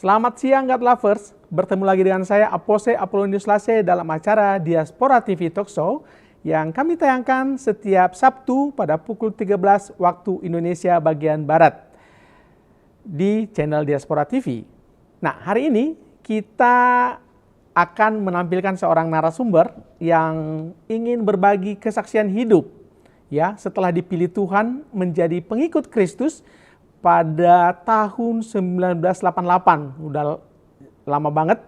Selamat siang God Lovers, bertemu lagi dengan saya Apose Apolonius Lase dalam acara Diaspora TV Talk Show yang kami tayangkan setiap Sabtu pada pukul 13 waktu Indonesia bagian Barat di channel Diaspora TV. Nah, hari ini kita akan menampilkan seorang narasumber yang ingin berbagi kesaksian hidup ya setelah dipilih Tuhan menjadi pengikut Kristus pada tahun 1988, udah lama banget,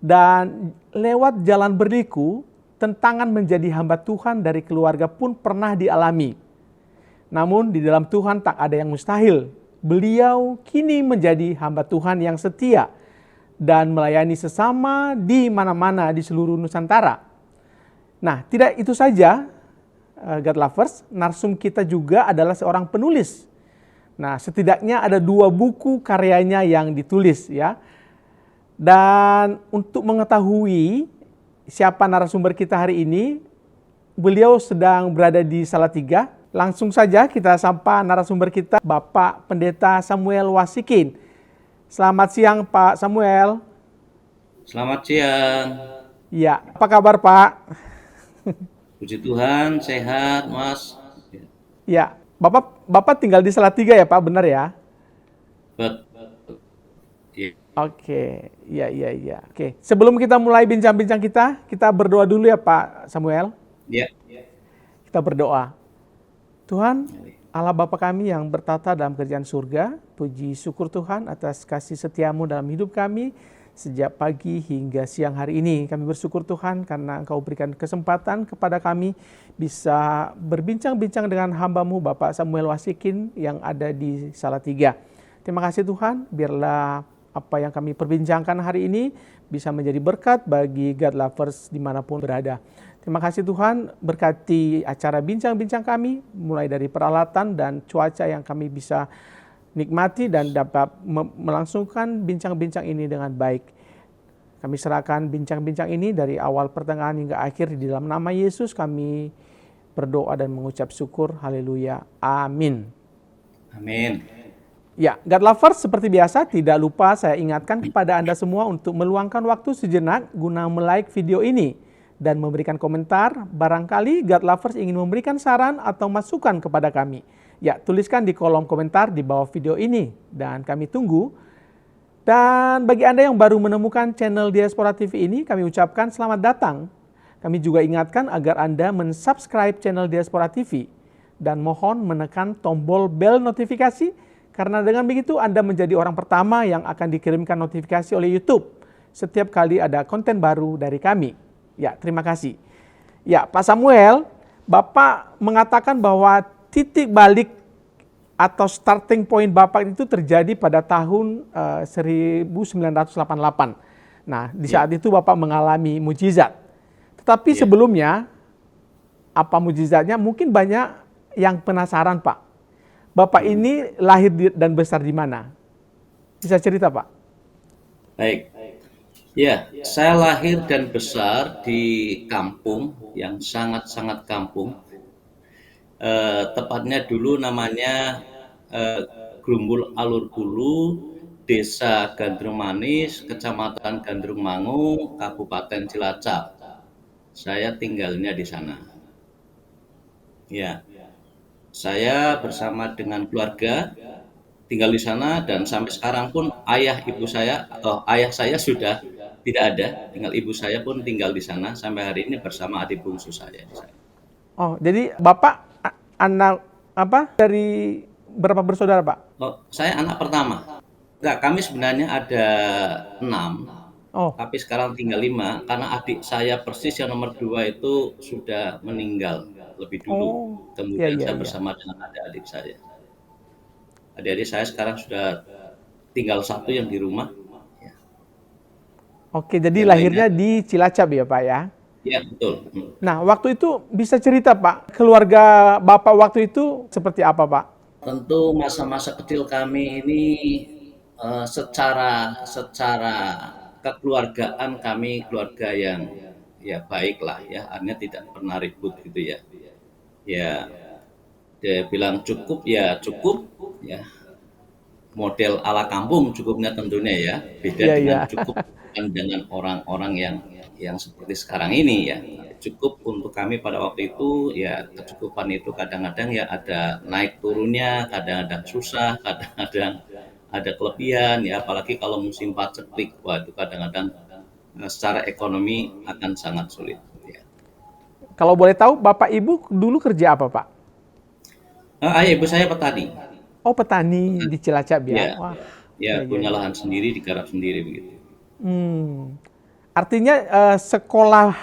dan lewat jalan berliku, tentangan menjadi hamba Tuhan dari keluarga pun pernah dialami. Namun di dalam Tuhan tak ada yang mustahil. Beliau kini menjadi hamba Tuhan yang setia dan melayani sesama di mana-mana di seluruh Nusantara. Nah, tidak itu saja, God Lovers, narsum kita juga adalah seorang penulis. Nah, setidaknya ada 2 buku karyanya yang ditulis ya. Dan untuk mengetahui siapa narasumber kita hari ini, beliau sedang berada di Salatiga. Langsung saja kita sapa narasumber kita, Bapak Pendeta Samuel Wasikin. Selamat siang Pak Samuel. Selamat siang. Ya, apa kabar Pak? Puji Tuhan, sehat, Mas. Ya, Bapak tinggal di Salatiga ya Pak, benar ya? Betul. Iya. Oke, iya. Oke, sebelum kita mulai bincang-bincang kita berdoa dulu ya Pak Samuel. Iya. Kita berdoa. Tuhan, Allah Bapa kami yang bertata dalam kerajaan surga, puji syukur Tuhan atas kasih setiamu dalam hidup kami sejak pagi hingga siang hari ini. Kami bersyukur Tuhan karena Engkau berikan kesempatan kepada kami bisa berbincang-bincang dengan hamba-Mu Bapak Samuel Wasikin yang ada di Salatiga. Terima kasih Tuhan, biarlah apa yang kami perbincangkan hari ini bisa menjadi berkat bagi God Lovers dimanapun berada. Terima kasih Tuhan, berkati acara bincang-bincang kami, mulai dari peralatan dan cuaca yang kami bisa nikmati dan dapat melangsungkan bincang-bincang ini dengan baik. Kami serahkan bincang-bincang ini dari awal pertengahan hingga akhir di dalam nama Yesus kami berdoa dan mengucap syukur. Haleluya. Amin. Amin. Ya, God Lovers, seperti biasa tidak lupa saya ingatkan kepada Anda semua untuk meluangkan waktu sejenak guna like video ini dan memberikan komentar. Barangkali God Lovers ingin memberikan saran atau masukan kepada kami. Ya, tuliskan di kolom komentar di bawah video ini dan kami tunggu. Dan bagi Anda yang baru menemukan channel Diaspora TV ini, kami ucapkan selamat datang. Kami juga ingatkan agar Anda mensubscribe channel Diaspora TV dan mohon menekan tombol bel notifikasi karena dengan begitu Anda menjadi orang pertama yang akan dikirimkan notifikasi oleh YouTube setiap kali ada konten baru dari kami. Ya, terima kasih. Ya, Pak Samuel, Bapak mengatakan bahwa titik balik atau starting point Bapak itu terjadi pada tahun 1988. Nah, di saat itu Bapak mengalami mujizat. Tetapi sebelumnya, apa mujizatnya? Mungkin banyak yang penasaran, Pak. Bapak ini lahir dan besar di mana? Bisa cerita, Pak? Baik. Ya, saya lahir dan besar di kampung yang sangat-sangat kampung. Tepatnya dulu namanya Grumbul Alur Hulu, Desa Gandrung Manis, Kecamatan Gandrung Mangu, Kabupaten Cilacap. Saya tinggalnya di sana. Ya, saya bersama dengan keluarga tinggal di sana dan sampai sekarang pun ayah saya sudah tidak ada, tinggal ibu saya pun tinggal di sana sampai hari ini bersama adik bungsu saya di sana. Oh, jadi Bapak anak apa dari berapa bersaudara, Pak? Oh, saya anak pertama. Enggak, kami sebenarnya ada 6, Oh, tapi sekarang tinggal 5 karena adik saya persis yang nomor 2 itu sudah meninggal lebih dulu. oh, ya, Kemudian ya, saya ya. bersama dengan adik-adik saya. Adik-adik saya sekarang sudah tinggal 1 yang di rumah. Ya. Oke, jadi Yang lainnya, lahirnya di Cilacap ya, Pak ya? ya betul. Nah, waktu itu bisa cerita, Pak, keluarga Bapak waktu itu seperti apa, Pak? Tentu masa-masa kecil kami ini secara secara kekeluargaan kami keluarga yang ya baiklah ya, artinya tidak pernah ribut gitu ya. Ya, dia bilang cukup ya cukup ya. model ala kampung cukupnya tentunya ya, beda Iya, iya. dengan cukup bukan dengan orang-orang yang seperti sekarang ini ya. Cukup untuk kami pada waktu itu ya kecukupan itu kadang-kadang ya ada naik turunnya, kadang-kadang susah, kadang-kadang ada kelebihan ya, apalagi kalau musim paceklik, wah itu kadang-kadang secara ekonomi akan sangat sulit. Ya. Kalau boleh tahu, Bapak Ibu dulu kerja apa, Pak? Ayah ibu saya petani, Oh, petani di Cilacap ya. ya, Wah, ya ya, ya, punya ya. lahan sendiri, digarap sendiri begitu. Hmm. Artinya sekolah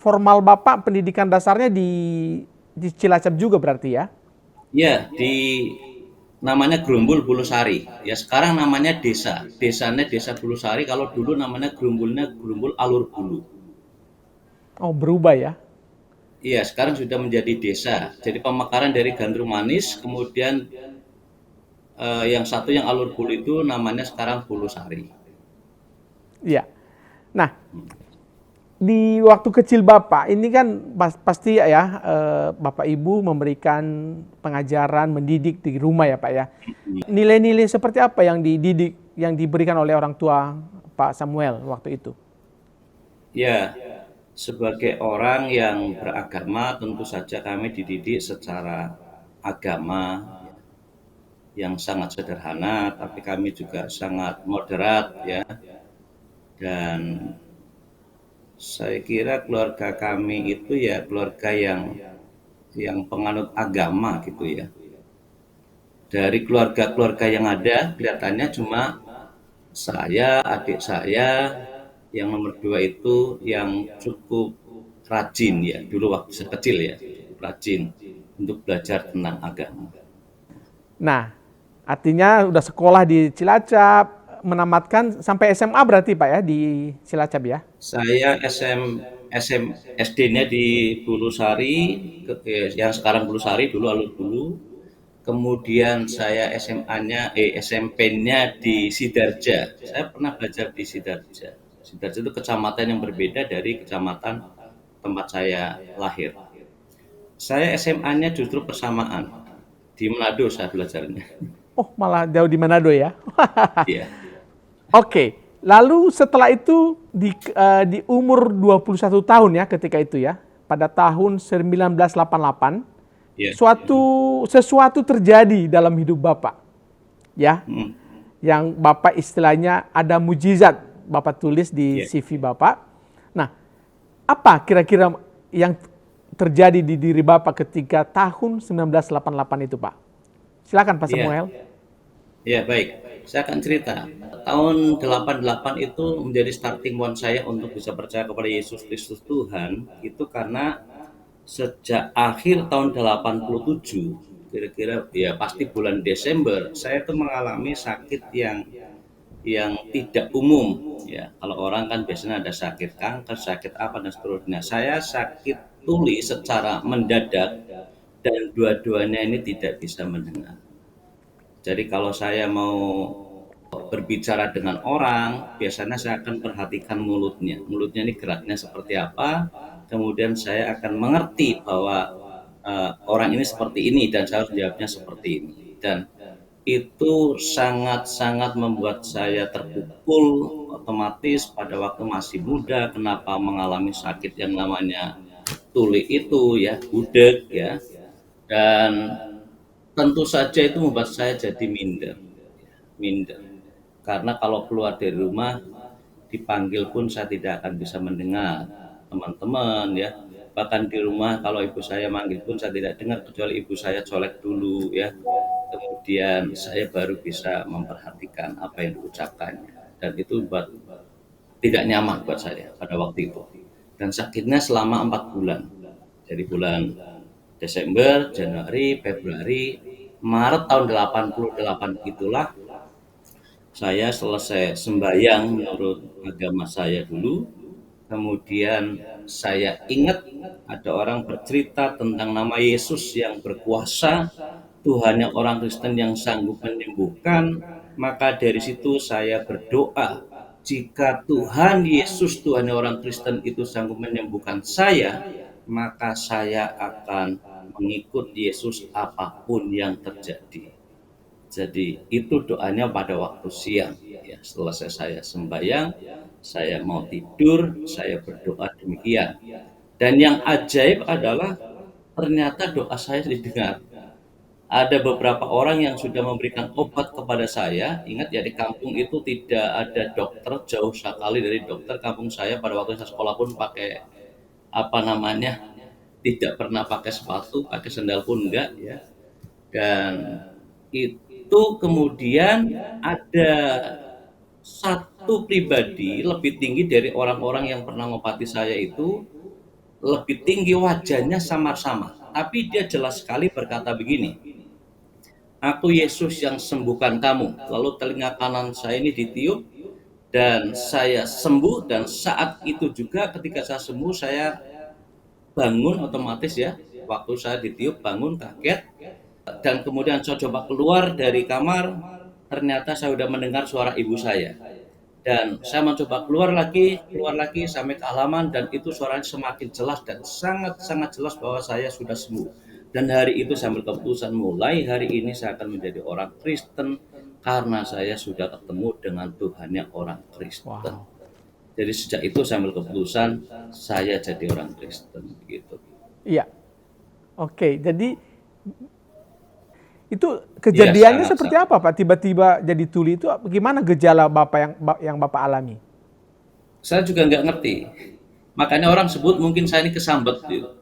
formal Bapak pendidikan dasarnya di Cilacap juga berarti ya? Ya, namanya Grumbul Bulusari. Ya sekarang namanya desa. Desanya Desa Bulusari. Kalau dulu namanya Grumbulnya Grumbul Alur Bulu. Oh, berubah ya. Iya, sekarang sudah menjadi desa. Jadi pemekaran dari Gandrung Manis, kemudian yang satu yang Alur Bulu itu namanya sekarang Bulusari. Iya. Nah, di waktu kecil Bapak ini kan pasti ya Bapak Ibu memberikan pengajaran mendidik di rumah ya Pak ya. Nilai-nilai seperti apa yang dididik yang diberikan oleh orang tua Pak Samuel waktu itu? Ya, sebagai orang yang beragama tentu saja kami dididik secara agama yang sangat sederhana, tapi kami juga sangat moderat ya. Dan saya kira keluarga kami itu ya keluarga yang penganut agama gitu ya. Dari keluarga-keluarga yang ada kelihatannya cuma saya, adik saya, yang nomor dua itu yang cukup rajin ya. Dulu waktu saya kecil ya, cukup rajin untuk belajar tentang agama. Nah, artinya udah sekolah di Cilacap, menamatkan sampai SMA berarti Pak ya di Cilacap ya? Saya SD-nya di Bulusari, yang sekarang Bulusari, dulu Alur Bulu. Kemudian saya SMP-nya di Sidarja. Saya pernah belajar di Sidarja. Sidarja itu kecamatan yang berbeda dari kecamatan tempat saya lahir. Saya SMA-nya justru persamaan. Di Manado saya belajarnya. Oh, malah jauh di Manado ya. Iya. Oke, lalu setelah itu di umur 21 tahun ya ketika itu ya, pada tahun 1988, Iya. sesuatu terjadi dalam hidup Bapak, ya, Hmm. yang Bapak istilahnya ada mujizat Bapak tulis di Iya. CV Bapak. Nah, apa kira-kira yang terjadi di diri Bapak ketika tahun 1988 itu, Pak? Silakan Pak Iya. Samuel. Ya, baik. Saya akan cerita. Tahun 88 itu menjadi starting point saya untuk bisa percaya kepada Yesus Kristus Tuhan, itu karena sejak akhir tahun 87, kira-kira ya pasti bulan Desember, saya itu mengalami sakit yang tidak umum ya. Kalau orang kan biasanya ada sakit kanker, sakit apa dan seterusnya. Saya sakit tuli secara mendadak dan dua-duanya ini tidak bisa mendengar. Jadi kalau saya mau berbicara dengan orang, biasanya saya akan perhatikan mulutnya. Mulutnya ini geraknya seperti apa, kemudian saya akan mengerti bahwa orang ini seperti ini dan saya harus jawabnya seperti ini. Dan itu sangat-sangat membuat saya terpukul otomatis pada waktu masih muda, kenapa mengalami sakit yang namanya tuli itu ya, budek ya. Dan tentu saja itu membuat saya jadi minder. Minder. Karena kalau keluar dari rumah dipanggil pun saya tidak akan bisa mendengar teman-teman ya. Bahkan di rumah kalau ibu saya manggil pun saya tidak dengar kecuali ibu saya colek dulu ya. Kemudian saya baru bisa memperhatikan apa yang diucapkannya. Dan itu buat tidak nyaman buat saya pada waktu itu. Dan sakitnya selama 4 bulan. Jadi bulan Desember, Januari, Februari, Maret tahun 88 itulah saya selesai sembahyang menurut agama saya dulu. Kemudian saya ingat ada orang bercerita tentang nama Yesus yang berkuasa, Tuhan yang orang Kristen yang sanggup menyembuhkan. Maka dari situ saya berdoa, jika Tuhan Yesus, Tuhan yang orang Kristen itu sanggup menyembuhkan saya, maka saya akan mengikut Yesus apapun yang terjadi. Jadi itu doanya pada waktu siang. Ya, selesai saya sembahyang, saya mau tidur, saya berdoa demikian. Dan yang ajaib adalah ternyata doa saya didengar. Ada beberapa orang yang sudah memberikan obat kepada saya. Ingat ya, di kampung itu tidak ada dokter, jauh sekali dari dokter. Kampung saya pada waktu saya sekolah pun pakai apa namanya, tidak pernah pakai sepatu, pakai sendal pun enggak ya. Dan itu kemudian ada satu pribadi lebih tinggi dari orang-orang yang pernah ngobati saya itu, lebih tinggi wajahnya samar-samar. Tapi dia jelas sekali berkata begini, "Aku Yesus yang sembuhkan kamu." Lalu telinga kanan saya ini ditiup dan saya sembuh, dan saat itu juga ketika saya sembuh saya bangun otomatis ya. Waktu saya ditiup bangun kaget, dan kemudian saya coba keluar dari kamar, ternyata saya sudah mendengar suara ibu saya. Dan saya mencoba keluar lagi sampai ke halaman, dan itu suaranya semakin jelas dan sangat-sangat jelas bahwa saya sudah sembuh. Dan hari itu saya ambil keputusan, mulai hari ini saya akan menjadi orang Kristen karena saya sudah ketemu dengan Tuhannya orang Kristen. Wow. Jadi sejak itu saya ambil keputusan saya jadi orang Kristen gitu. Iya. Oke, jadi itu Iya, kejadiannya seperti sangat-sangat. apa, Pak? Tiba-tiba jadi tuli itu gimana gejala Bapak yang Bapak alami? Saya juga nggak ngerti. Makanya orang sebut mungkin saya ini kesambet gitu.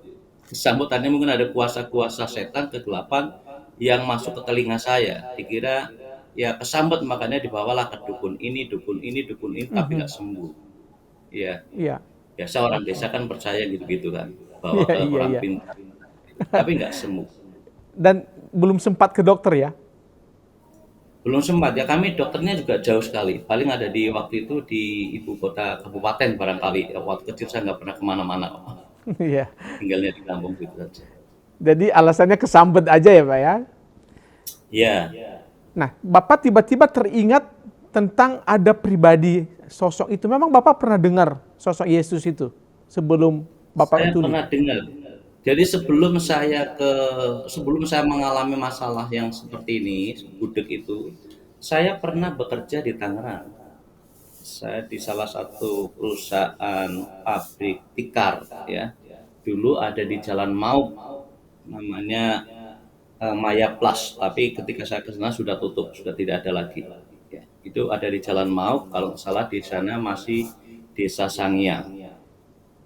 Kesambutannya mungkin ada kuasa-kuasa setan kegelapan yang masuk ke telinga saya. Dikira ya kesambet, makanya dibawalah ke dukun ini, tapi nggak Mhm. sembuh. Ya, Iya. biasa orang Oke. desa kan percaya gitu-gitu kan, bawa Iya, ke iya, orang iya. pintar, tapi nggak sembuh. Dan belum sempat ke dokter ya? Belum sempat ya, kami dokternya juga jauh sekali. Paling ada di waktu itu di ibu kota kabupaten barangkali. Waktu kecil saya nggak pernah kemana-mana kok. Iya. Tinggalnya di kampung gitu saja. Jadi alasannya kesambet aja ya, Pak ya? Ya, Nah, Bapak tiba-tiba teringat tentang ada pribadi sosok itu. Memang Bapak pernah dengar sosok Yesus itu sebelum Bapak saya tuli? pernah dengar. Jadi sebelum saya mengalami masalah yang seperti ini, budek itu, saya pernah bekerja di Tangerang. Saya di salah satu perusahaan pabrik tikar ya. Dulu ada di Jalan Maup, namanya Maya Plus, tapi ketika saya ke sana sudah tutup, sudah tidak ada lagi. Ya, itu ada di Jalan Maup, kalau nggak salah di sana masih Desa Sangiang.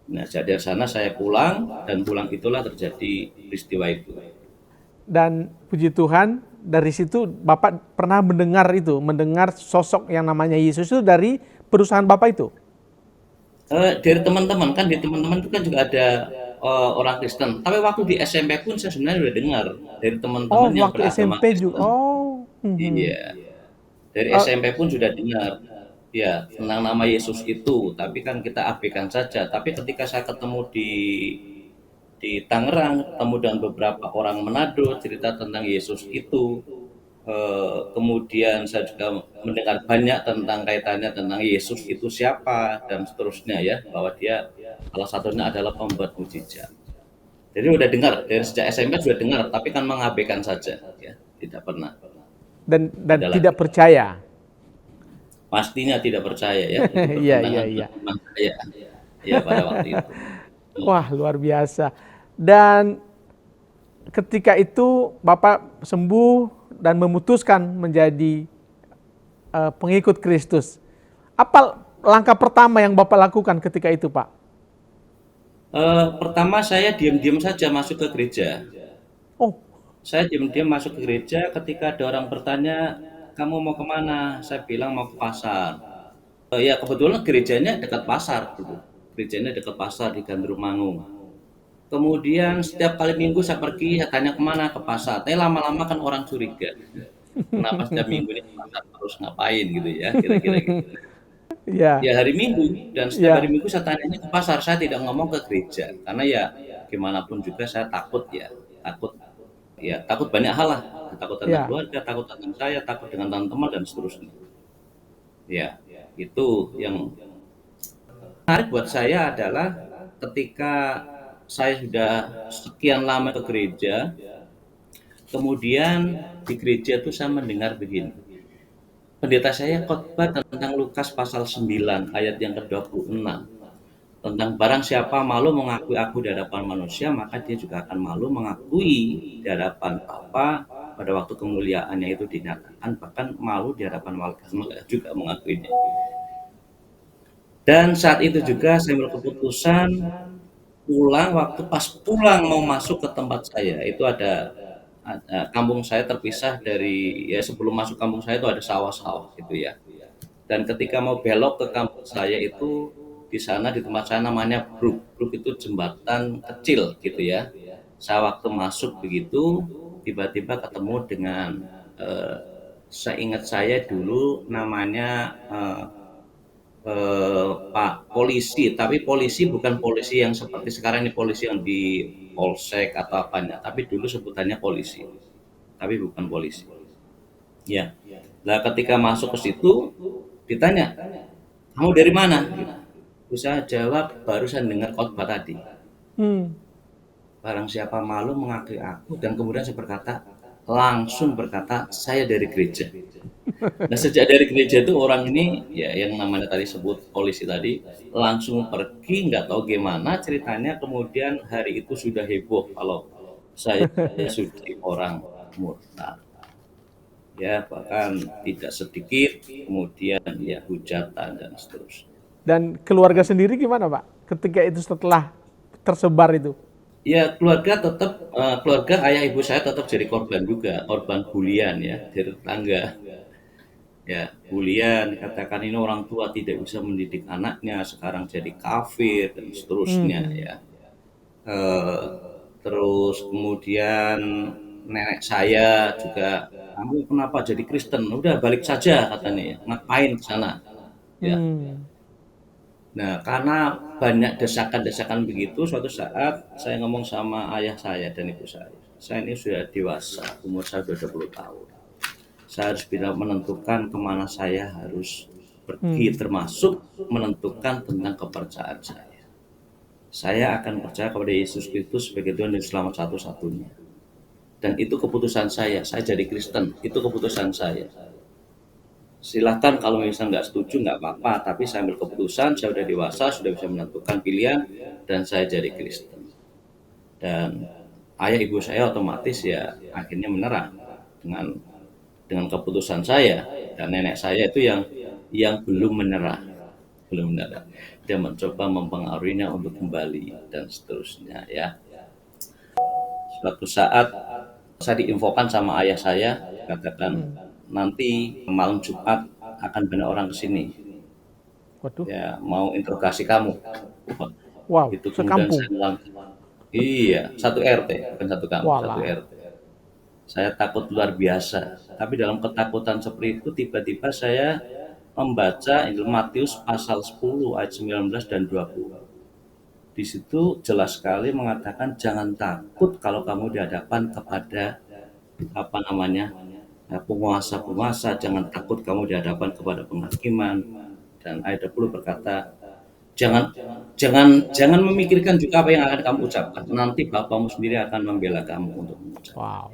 Nah, dari sana saya pulang, dan pulang itulah terjadi peristiwa itu. Dan puji Tuhan, dari situ Bapak pernah mendengar sosok yang namanya Yesus itu dari perusahaan Bapak itu. Dari teman-teman kan, di teman-teman itu kan juga ada orang Kristen. Tapi waktu di SMP pun saya sebenarnya udah dengar dari teman-teman Oh, yang waktu beragama SMP juga. Kristen. Oh, Iya, dari Eh, SMP pun sudah dengar ya tentang nama Yesus itu. Tapi kan kita abaikan saja. Tapi ketika saya ketemu di Tangerang, ketemu dengan beberapa orang Manado cerita tentang Yesus itu, kemudian saya juga mendengar banyak tentang kaitannya tentang Yesus itu siapa dan seterusnya ya, bahwa dia salah satunya adalah pembuat mujizat. Jadi udah dengar dari sejak SMP sudah dengar, tapi kan mengabaikan saja ya, tidak pernah dan ada lagi. tidak percaya. Pastinya tidak percaya ya, itu Iya, iya, bertentangan iya. dengan iman saya ya pada waktu itu. Wah, luar biasa. Dan ketika itu Bapak sembuh dan memutuskan menjadi pengikut Kristus. Apa langkah pertama yang Bapak lakukan ketika itu, Pak? Pertama saya diam-diam saja masuk ke gereja. Oh, Saya diam-diam masuk ke gereja, ketika ada orang bertanya, "Kamu mau kemana?" Saya bilang mau ke pasar. Ya kebetulan gerejanya dekat pasar gitu. Gerejanya dekat pasar di Gandrung. Kemudian setiap kali minggu saya pergi, saya tanya kemana, ke pasar. Tapi lama-lama kan orang curiga. Kenapa setiap minggu ini ke pasar, harus ngapain gitu ya, kira-kira gitu. ya, Ya hari Minggu, dan setiap hari ya, Minggu saya tanyanya ke pasar, saya tidak ngomong ke gereja. Karena ya gimana pun juga saya takut ya, takut takut banyak hal lah, takut tentang ya. keluarga, takut tentang saya, takut dengan teman-teman dan seterusnya. Ya, itu yang menarik buat saya adalah ketika saya sudah sekian lama ke gereja, Kemudian di gereja itu saya mendengar begini, pendeta saya khotbah tentang Lukas pasal 9 ayat yang ke-26. Tentang barang siapa malu mengakui aku di hadapan manusia, maka dia juga akan malu mengakui di hadapan Bapa pada waktu kemuliaannya itu dinyatakan, bahkan malu di hadapan malaikat juga mengakuinya. Dan saat itu juga saya ambil keputusan pulang mau masuk ke tempat saya, itu ada kampung saya terpisah dari, ya sebelum masuk kampung saya itu ada sawah-sawah gitu ya. Dan ketika mau belok ke kampung saya itu, di sana di tempat saya namanya Bruk. Bruk itu jembatan kecil gitu ya. Saya waktu masuk begitu, tiba-tiba ketemu dengan, eh, seingat saya dulu namanya, Pak polisi, tapi polisi bukan polisi yang seperti sekarang ini, polisi yang di polsek atau apanya, tapi dulu sebutannya polisi, tapi bukan polisi. Ya. Nah, ketika masuk ke situ ditanya, "Kamu dari mana?" Terus saya jawab, "Barusan dengar khotbah tadi. Hmm. Barang siapa malu mengakui aku." Dan kemudian saya langsung berkata, "Saya dari gereja." Nah, sejak dari gereja itu orang ini, ya yang namanya tadi sebut polisi tadi, langsung pergi, nggak tahu gimana ceritanya, kemudian hari itu sudah heboh kalau saya sudah orang murtad. Ya, bahkan tidak sedikit, kemudian ya hujatan dan seterusnya. Dan keluarga sendiri gimana, Pak? Ketika itu setelah tersebar itu? Ya, keluarga ayah ibu saya tetap jadi korban juga, korban bulian ya dari tetangga. Ya, bulian, katakan ini orang tua tidak bisa mendidik anaknya, sekarang jadi kafir dan seterusnya Hmm. ya. Eh, Terus kemudian nenek saya juga, "Kamu kenapa jadi Kristen? Udah balik saja," katanya ya. "Ngapain ke sana?" Ya. Hmm. Nah, karena banyak desakan-desakan begitu, suatu saat saya ngomong sama ayah saya dan ibu saya. Saya ini sudah dewasa, umur saya sudah 20 tahun. Saya harus bisa menentukan kemana saya harus pergi, Hmm. termasuk menentukan tentang kepercayaan saya. Saya akan percaya kepada Yesus Kristus sebagai Tuhan dan Selamat satu-satunya. Dan itu keputusan saya jadi Kristen, itu keputusan saya. Silahkan kalau misalnya nggak setuju nggak apa-apa, tapi saya ambil keputusan, saya sudah dewasa, sudah bisa menentukan pilihan, dan saya jadi Kristen. Dan ayah ibu saya otomatis ya akhirnya menyerah dengan keputusan saya, dan nenek saya itu yang belum menyerah. Dia mencoba mempengaruhinya untuk kembali dan seterusnya ya. Suatu saat saya diinfokan sama ayah saya, katakan Hmm. nanti malam Jumat akan banyak orang ke sini, Waduh. ya mau interogasi kamu. Wah, Wow, itu kemudian saya sekampung. bilang, iya, satu RT, bukan satu kampung, satu Walah. RT. Saya takut luar biasa, tapi dalam ketakutan seperti itu tiba-tiba saya membaca Injil Matius pasal 10 ayat 19 dan 20. Di situ jelas sekali mengatakan jangan takut kalau kamu dihadapan kepada apa namanya, penguasa-penguasa, jangan takut kamu dihadapan kepada penghakiman. Dan ayat 20 berkata, jangan jangan jangan memikirkan juga apa yang akan kamu ucapkan. Nanti Bapamu sendiri akan membela kamu untuk mengucapkan. Wow.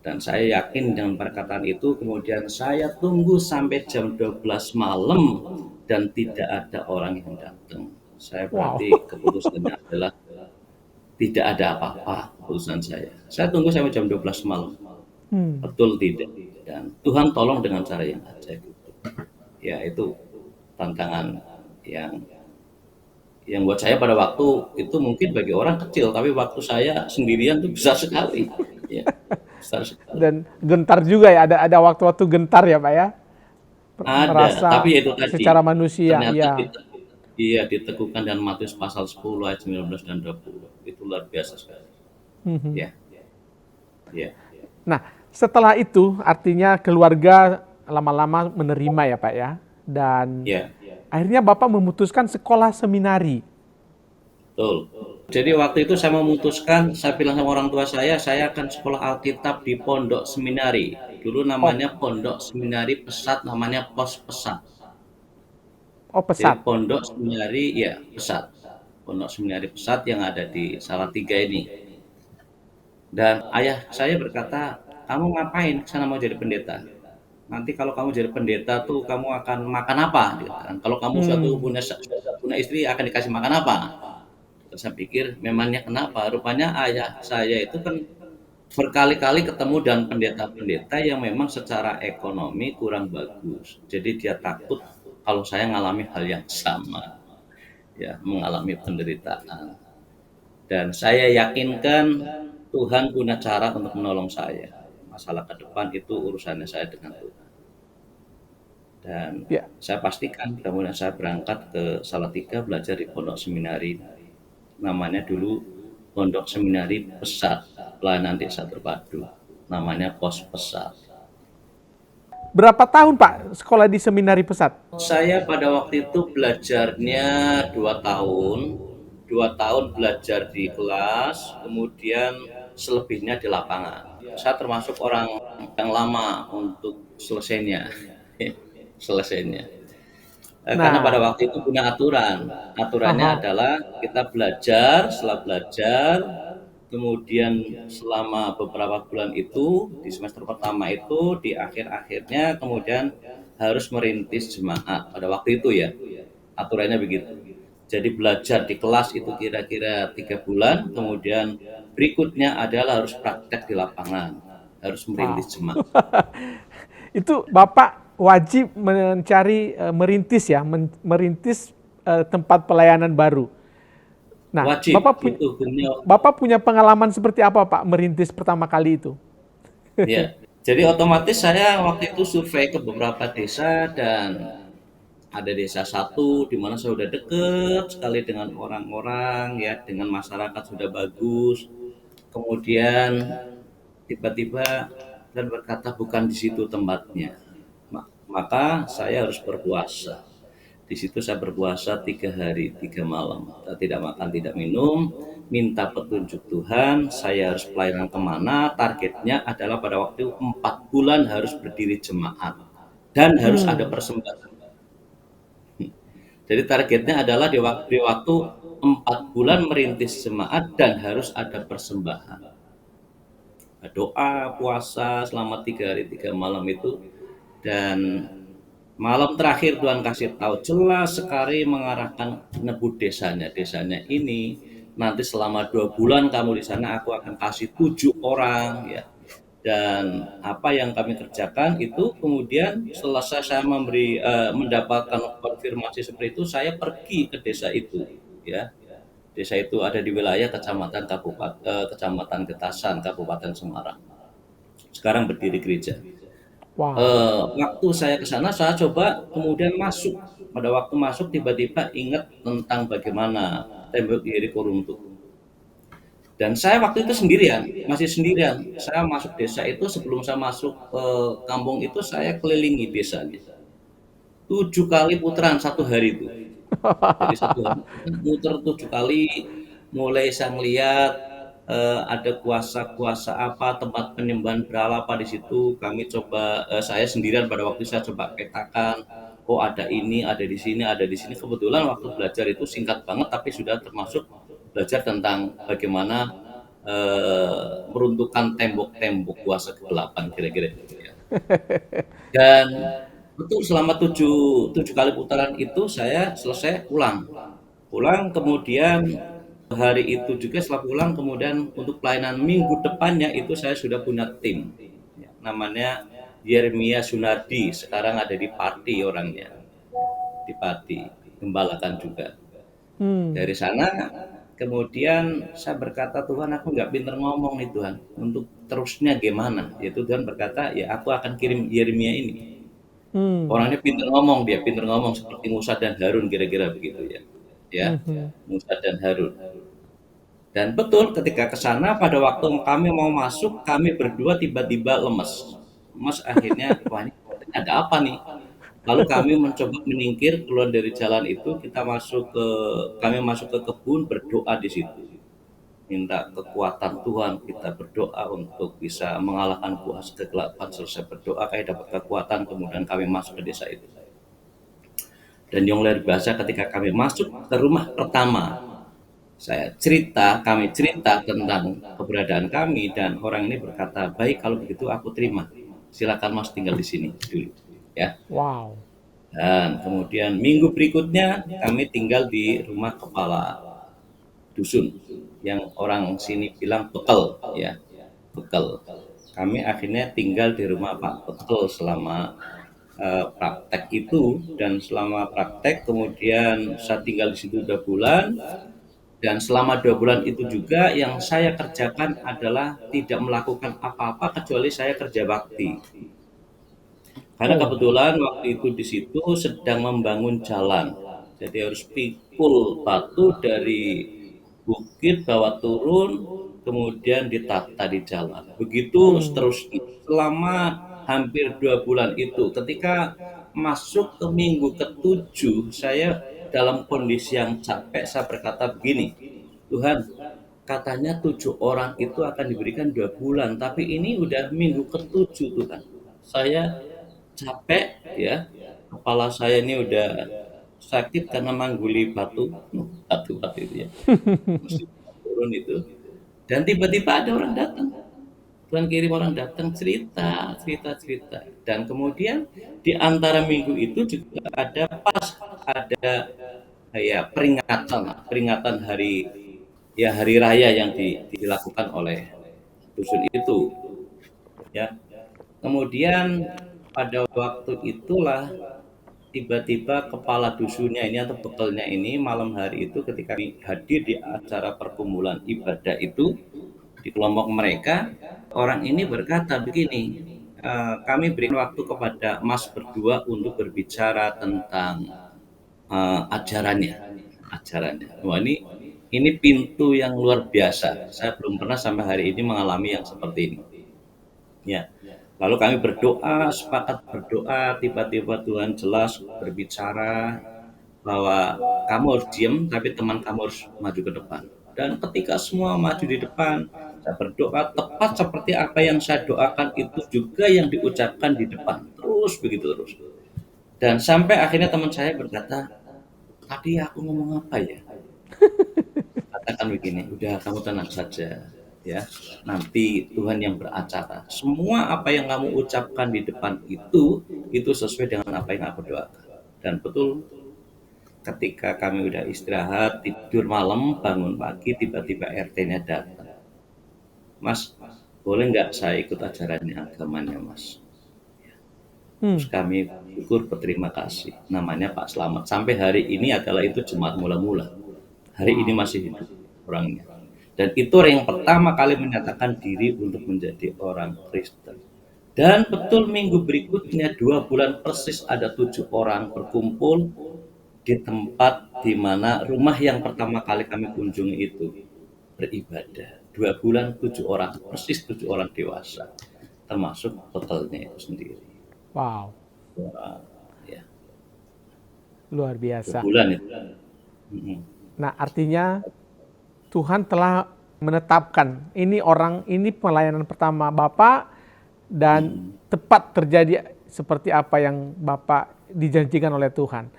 Dan saya yakin dengan perkataan itu, kemudian saya tunggu sampai jam 12 malam dan tidak ada orang yang datang. Saya Wow. berarti keputusannya adalah tidak ada apa-apa keputusan saya. Saya tunggu sampai jam 12 malam. Hmm. Betul tidak? Dan Tuhan tolong dengan cara yang ajaib. Ya itu tantangan yang buat saya pada waktu itu mungkin bagi orang kecil, tapi waktu saya sendirian itu besar sekali. Ya, besar sekali. Dan gentar juga ya, ada waktu-waktu gentar ya, Pak ya? Ada, Merasa tapi itu tadi, secara manusia, ternyata iya. iya diteguhkan dan Matius pasal 10 ayat 19 dan 20. Itu luar biasa sekali. Mhm. Ya, ya, Nah, setelah itu artinya keluarga lama-lama menerima ya, Pak ya. Dan ya, akhirnya Bapak memutuskan sekolah seminari. betul. Jadi waktu itu saya memutuskan, saya bilang sama orang tua saya akan sekolah Alkitab di Pondok Seminari. Dulu Oh, namanya Pondok Seminari Pesat, namanya Pos Pesat. oh Jadi pesat. Pondok Seminari, ya Pesat. Pondok Seminari Pesat yang ada di Salatiga ini. Dan ayah saya berkata, "Kamu ngapain ke sana mau jadi pendeta? Nanti kalau kamu jadi pendeta tuh kamu akan makan apa?" Dia katakan. "Kalau kamu Hmm. sudah punya istri akan dikasih makan apa?" Terus saya pikir memangnya kenapa? Rupanya ayah saya itu kan berkali-kali ketemu dengan pendeta-pendeta yang memang secara ekonomi kurang bagus. Jadi dia takut kalau saya mengalami hal yang sama, ya, mengalami penderitaan. Dan saya yakinkan Tuhan punya cara untuk menolong saya. Masalah ke depan itu urusannya saya dengan Tuhan. Dan Ya. saya pastikan kemudian saya berangkat ke Salatiga belajar di pondok seminari. Namanya dulu Pondok Seminari Pesat, Pelayanan Desa Terpadu. Namanya Pos Pesat. Berapa tahun Pak sekolah di Seminari Pesat? Saya pada waktu itu belajarnya 2 tahun. 2 tahun belajar di kelas, kemudian selebihnya di lapangan. Saya termasuk orang yang lama untuk selesainya. Selesainya. Karena pada Nah, waktu itu punya aturan. Aturannya aha. adalah kita belajar, setelah belajar, kemudian selama beberapa bulan itu, di semester pertama itu, di akhir-akhirnya kemudian harus merintis jemaat. Pada waktu itu ya, aturannya begitu. Jadi belajar di kelas itu kira-kira 3 bulan, kemudian berikutnya adalah harus praktek di lapangan, harus merintis Wow. jemaat. Itu Bapak wajib mencari merintis ya, merintis tempat pelayanan baru. Nah, Wajib itu punya. Bapak punya pengalaman seperti apa Pak merintis pertama kali itu? Ya, jadi otomatis saya waktu itu survei ke beberapa desa dan ada desa satu di mana saya sudah deket sekali dengan orang-orang ya, dengan masyarakat sudah bagus. Kemudian tiba-tiba dan berkata bukan di situ tempatnya. Maka saya harus berpuasa. Di situ saya berpuasa 3 hari 3 malam. Saya tidak makan, tidak minum, minta petunjuk Tuhan. Saya harus pelayanan kemana? Targetnya adalah pada waktu itu 4 bulan harus berdiri jemaat dan harus ada Hmm. persembahan. Jadi targetnya adalah di waktu 4 bulan merintis jemaat dan harus ada persembahan. Doa, puasa selama 3 hari 3 malam itu, dan malam terakhir Tuhan kasih tahu jelas sekali mengarahkan nebut desanya. Desanya ini nanti selama 2 bulan kamu di sana aku akan kasih 7 orang ya. Dan apa yang kami kerjakan itu kemudian selesai saya mendapatkan konfirmasi seperti itu, saya pergi ke desa itu ya. Desa itu ada di wilayah Kecamatan Getasan, Kabupaten Semarang. Sekarang berdiri gereja. Wow. Waktu saya ke sana, saya coba kemudian masuk. Pada waktu masuk tiba-tiba ingat tentang bagaimana tembok Yeriko runtuh. Dan saya waktu itu sendirian, masih sendirian. Saya masuk desa itu, sebelum saya masuk ke kampung itu saya kelilingi desanya. 7 kali putaran 1 hari itu. Jadi 1 hari muter 7 kali, mulai saya ngelihat ada kuasa-kuasa apa, tempat penyembahan berhala apa di situ. Kami coba, saya sendirian pada waktu saya coba petakan. Oh ada ini, ada di sini, ada di sini. Kebetulan waktu belajar itu singkat banget, tapi sudah termasuk belajar tentang bagaimana meruntuhkan tembok-tembok kuasa kegelapan kira-kira gitu ya. Dan betul selama tujuh kali putaran itu saya selesai pulang. Pulang kemudian hari itu juga setelah pulang kemudian untuk pelayanan minggu depannya itu saya sudah punya tim. Namanya Yeremia Sunardi, sekarang ada di Pati orangnya. Di Pati, gembalakan juga. Hmm. Dari sana kemudian saya berkata, Tuhan aku nggak pinter ngomong nih Tuhan, untuk terusnya gimana? Yaitu Tuhan berkata, ya aku akan kirim Yeremia ini. Hmm. Orangnya pinter ngomong seperti Musa dan Harun kira-kira begitu ya. Ya, Hmm. Musa dan Harun. Dan betul ketika ke sana pada waktu kami mau masuk, kami berdua tiba-tiba lemes. Lemes akhirnya, wah ini ada apa nih? Lalu kami mencoba menyingkir keluar dari jalan itu, kami masuk ke kebun berdoa di situ. Minta kekuatan Tuhan, kita berdoa untuk bisa mengalahkan kuasa kegelapan. Selesai berdoa, kami dapat kekuatan, kemudian kami masuk ke desa itu. Dan yang luar biasa ketika kami masuk ke rumah pertama, Kami cerita tentang keberadaan kami dan orang ini berkata, "Baik kalau begitu aku terima. Silakan Mas tinggal di sini dulu." Ya. Wow. Dan kemudian minggu berikutnya kami tinggal di rumah kepala dusun yang orang sini bilang bekel, ya, bekel. Kami akhirnya tinggal di rumah Pak Bekel selama praktek itu, dan selama praktek kemudian saya tinggal di situ 2 bulan. Dan selama 2 bulan itu juga yang saya kerjakan adalah tidak melakukan apa-apa kecuali saya kerja bakti. Karena Oh. kebetulan waktu itu di situ sedang membangun jalan. Jadi harus pikul batu dari bukit bawa turun, kemudian ditata di jalan. Begitu Hmm. seterusnya selama hampir 2 bulan itu. Ketika masuk ke minggu ketujuh, saya dalam kondisi yang capek, saya berkata begini, Tuhan, katanya 7 orang itu akan diberikan 2 bulan, tapi ini udah minggu ketujuh Tuhan. Saya capek, ya, kepala saya ini udah sakit karena mangguli batu-batu itu ya, mesti turun itu. Dan tiba-tiba ada orang datang, Tuhan kirim orang datang cerita, cerita, cerita. Dan kemudian di antara minggu itu juga ada ya peringatan, peringatan hari, ya, hari raya yang dilakukan oleh dusun itu, ya. Kemudian pada waktu itulah tiba-tiba kepala dusunnya ini atau bekelnya ini malam hari itu ketika hadir di acara perkumpulan ibadah itu di kelompok mereka, orang ini berkata begini, kami berikan waktu kepada Mas berdua untuk berbicara tentang ajarannya, ajarannya. Wah, ini pintu yang luar biasa. Saya belum pernah sampai hari ini mengalami yang seperti ini. Ya. Lalu kami berdoa, sepakat berdoa, tiba-tiba Tuhan jelas berbicara bahwa kamu harus diam, tapi teman kamu harus maju ke depan. Dan ketika semua maju di depan, saya berdoa tepat seperti apa yang saya doakan itu juga yang diucapkan di depan. Terus begitu terus. Dan sampai akhirnya teman saya berkata, tadi aku ngomong apa ya? Katakan begini, udah kamu tenang saja, ya. Nanti Tuhan yang beracara. Semua apa yang kamu ucapkan di depan itu sesuai dengan apa yang aku doakan. Dan betul, ketika kami udah istirahat, tidur malam, bangun pagi, tiba-tiba RT-nya datang. Mas, boleh nggak saya ikut ajarannya agamanya, Mas? Terus Hmm. kami syukur berterima kasih. Namanya Pak Slamet. Sampai hari ini adalah itu jemaat mula-mula. Hari ini Wow. masih hidup orangnya. Dan itu orang yang pertama kali menyatakan diri untuk menjadi orang Kristen. Dan betul minggu berikutnya 2 bulan persis ada 7 orang berkumpul di tempat di mana rumah yang pertama kali kami kunjungi itu beribadah. 2 bulan 7 orang, persis 7 orang dewasa, termasuk totalnya itu sendiri. Wow. Wah, ya, Luar dua biasa. bulan itu. Mm-mm. Nah, artinya Tuhan telah menetapkan ini orang ini pelayanan pertama Bapak dan Mm-mm. tepat terjadi seperti apa yang Bapak dijanjikan oleh Tuhan.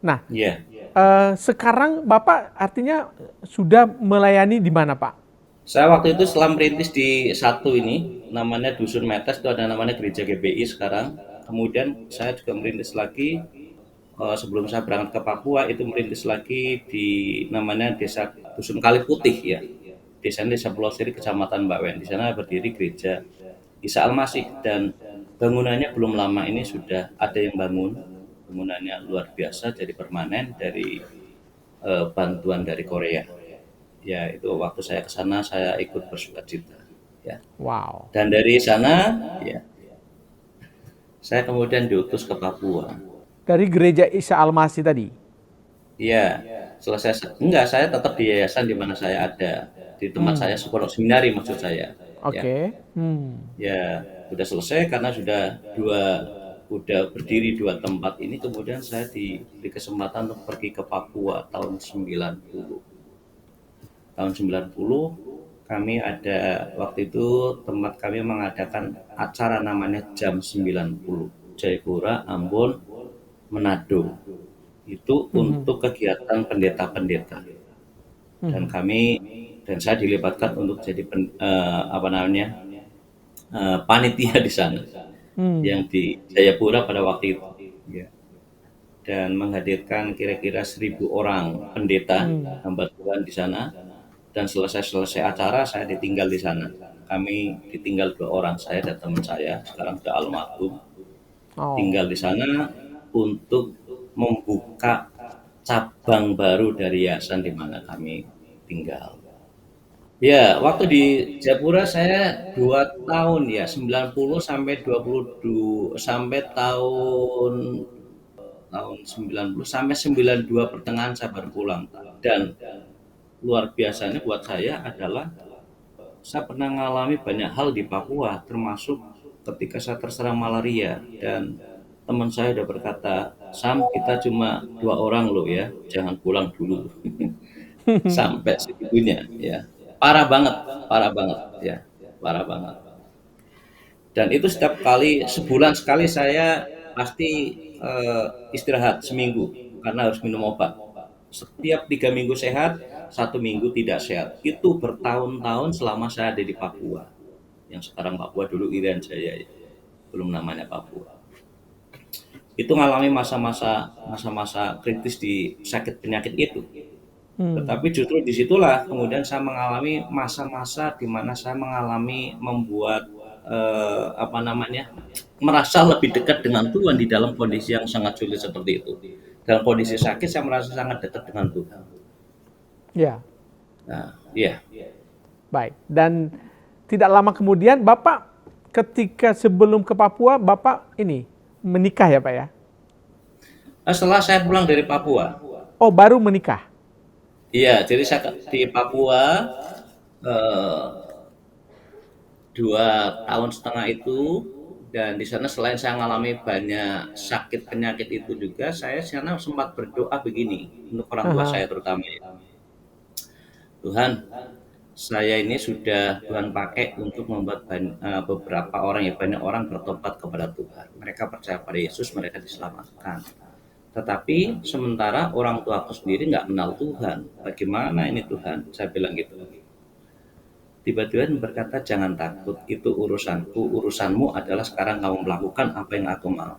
Nah, Ya, sekarang Bapak artinya sudah melayani di mana, Pak? saya waktu itu setelah merintis di satu ini, namanya Dusun Metes, itu ada namanya Gereja GBI sekarang. Kemudian saya juga merintis lagi, sebelum saya berangkat ke Papua, itu merintis lagi di namanya Desa Dusun Kali Putih, ya. Desa Pulau Siri, Kecamatan Bawen. Di sana berdiri Gereja Isa Almasih, dan bangunannya belum lama ini sudah ada yang bangun. Bangunannya luar biasa, jadi permanen dari bantuan dari Korea. Ya, itu waktu saya ke sana saya ikut bersukacita, ya. Wow. Dan dari sana, ya, saya kemudian diutus ke Papua. Dari gereja Isa Almasi tadi. Iya, selesai enggak, saya tetap di yayasan di mana saya ada, di tempat saya Hmm. psikolog seminari maksud saya, ya. Oke. Hmm. Ya, sudah selesai karena udah berdiri 2 tempat ini, kemudian saya diberi kesempatan untuk pergi ke Papua tahun 90. Tahun 90 kami ada, waktu itu tempat kami mengadakan acara namanya Jam 90, Jayapura, Ambon, Manado. Itu Mhm. untuk kegiatan pendeta-pendeta. dan Mhm. dan saya dilibatkan untuk jadi panitia di sana, Hmm. yang di Jayapura pada waktu itu, ya. Dan menghadirkan kira-kira 1.000 orang pendeta, Hmm. hamba Tuhan di sana, dan selesai acara saya ditinggal di sana. Kami ditinggal 2 orang, saya dan teman saya, sekarang sudah almarhum, Oh. tinggal di sana untuk membuka cabang baru dari yayasan di mana kami tinggal. Ya, waktu di Jayapura saya 2 tahun ya, 90 sampai sampai tahun 90 sampai 92 pertengahan saya baru pulang. Dan luar biasanya buat saya adalah saya pernah mengalami banyak hal di Papua, termasuk ketika saya terserang malaria dan teman saya udah berkata, "Sam, kita cuma 2 orang loh ya, jangan pulang dulu." Sampai segitunya ya. Parah banget ya, parah banget. Dan itu setiap kali sebulan sekali saya pasti istirahat seminggu karena harus minum obat. Setiap 3 minggu sehat, 1 minggu tidak sehat. Itu bertahun-tahun selama saya ada di Papua. Yang sekarang Papua, dulu Irian Jaya ya, belum namanya Papua. Itu ngalami masa-masa kritis di sakit penyakit itu. Hmm. Tetapi justru disitulah kemudian saya mengalami masa-masa di mana saya mengalami membuat merasa lebih dekat dengan Tuhan di dalam kondisi yang sangat sulit seperti itu. Dalam kondisi sakit saya merasa sangat dekat dengan Tuhan. Ya, Nah, iya. baik. Dan tidak lama kemudian Bapak ketika sebelum ke Papua, Bapak ini menikah ya Pak ya? Setelah saya pulang dari Papua, Oh, baru menikah. iya, jadi saya di Papua eh, 2 tahun setengah itu, dan di sana selain saya mengalami banyak sakit penyakit itu juga, saya sana sempat berdoa begini untuk orang tua Aha. saya terutama ya. Tuhan, saya ini sudah Tuhan pakai untuk membuat beberapa orang ya, banyak orang bertobat kepada Tuhan. Mereka percaya pada Yesus, mereka diselamatkan. Tetapi sementara orang tua aku sendiri nggak kenal Tuhan. Bagaimana ini Tuhan? Saya bilang gitu. Tiba-tiba berkata, jangan takut, itu urusanku, urusanmu adalah sekarang kamu melakukan apa yang aku mau.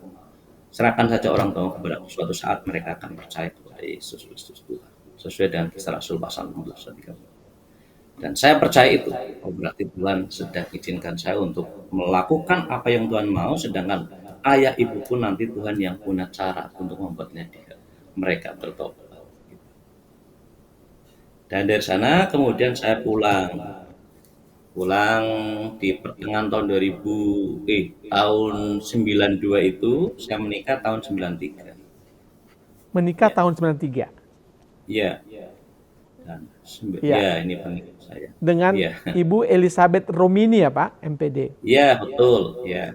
Serahkan saja orang tua kepada aku, suatu saat mereka akan percaya kepada Yesus Kristus Tuhan. Sesuai dengan kisah Rasul pasal 16 dan 13. Dan saya percaya itu, oh berarti Tuhan sedang izinkan saya untuk melakukan apa yang Tuhan mau, sedangkan ayah ibu pun nanti Tuhan yang punya cara untuk membuatnya mereka bertobat. Dan dari sana kemudian saya pulang di pertengahan tahun 92 itu, saya menikah tahun 93. Menikah Ya, tahun 93. ya, dan Ya, ya ini pernikahan saya. dengan Ya, Ibu Elizabeth Romini ya Pak, MPD. ya betul, ya.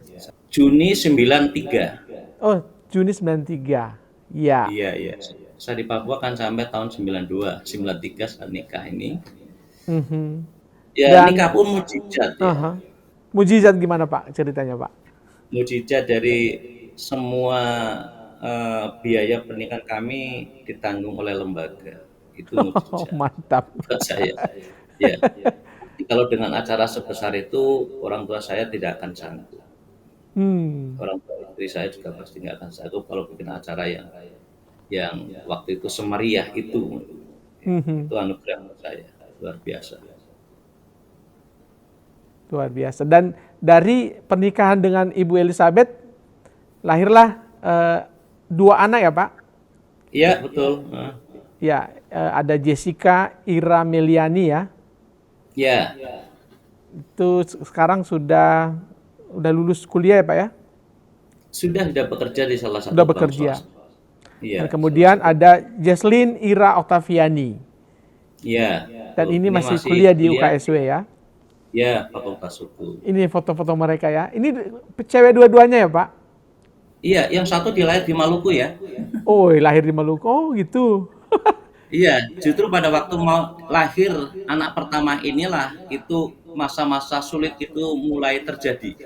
Juni 93. Oh, Juni 93. Ya. Iya, iya. Saya di Papua kan sampai tahun 92, 93 saya nikah ini. Mhm. Ya nikah Dan pun mujizat ya. aha. Mujizat gimana Pak ceritanya Pak? Mujizat dari semua biaya pernikahan kami ditanggung oleh lembaga. Itu Oh, mujizat mantap. buat saya. Ya. Kalau dengan acara sebesar itu orang tua saya tidak akan sanggup. Hmm. Orang tua istri saya juga pasti nggak akan sanggup kalau bikin acara yang waktu itu semeriah itu. Ya, Mhm. itu anugerah buat saya luar biasa. Luar biasa. Dan dari pernikahan dengan Ibu Elizabeth lahirlah dua anak ya Pak? Iya betul. Nah, Ya, ada Jessica Ira Meliani ya. ya Itu sekarang sudah lulus kuliah ya Pak ya? sudah bekerja di salah Sudah satu bank bekerja. swasta. Dan Iya, salah kemudian satu. ada Jesslyn Ira Octaviani. Iya, Dan betul. ini Ini masih masih kuliah di kuliah UKSW ya. ya Fakultas Hukum. Ini foto-foto mereka ya. Ini cewek dua-duanya ya Pak? Iya, yang satu dilahir di Maluku ya. Oh, lahir di Maluku. Oh gitu. Iya, justru pada waktu mau lahir anak pertama inilah itu masa-masa sulit itu mulai terjadi.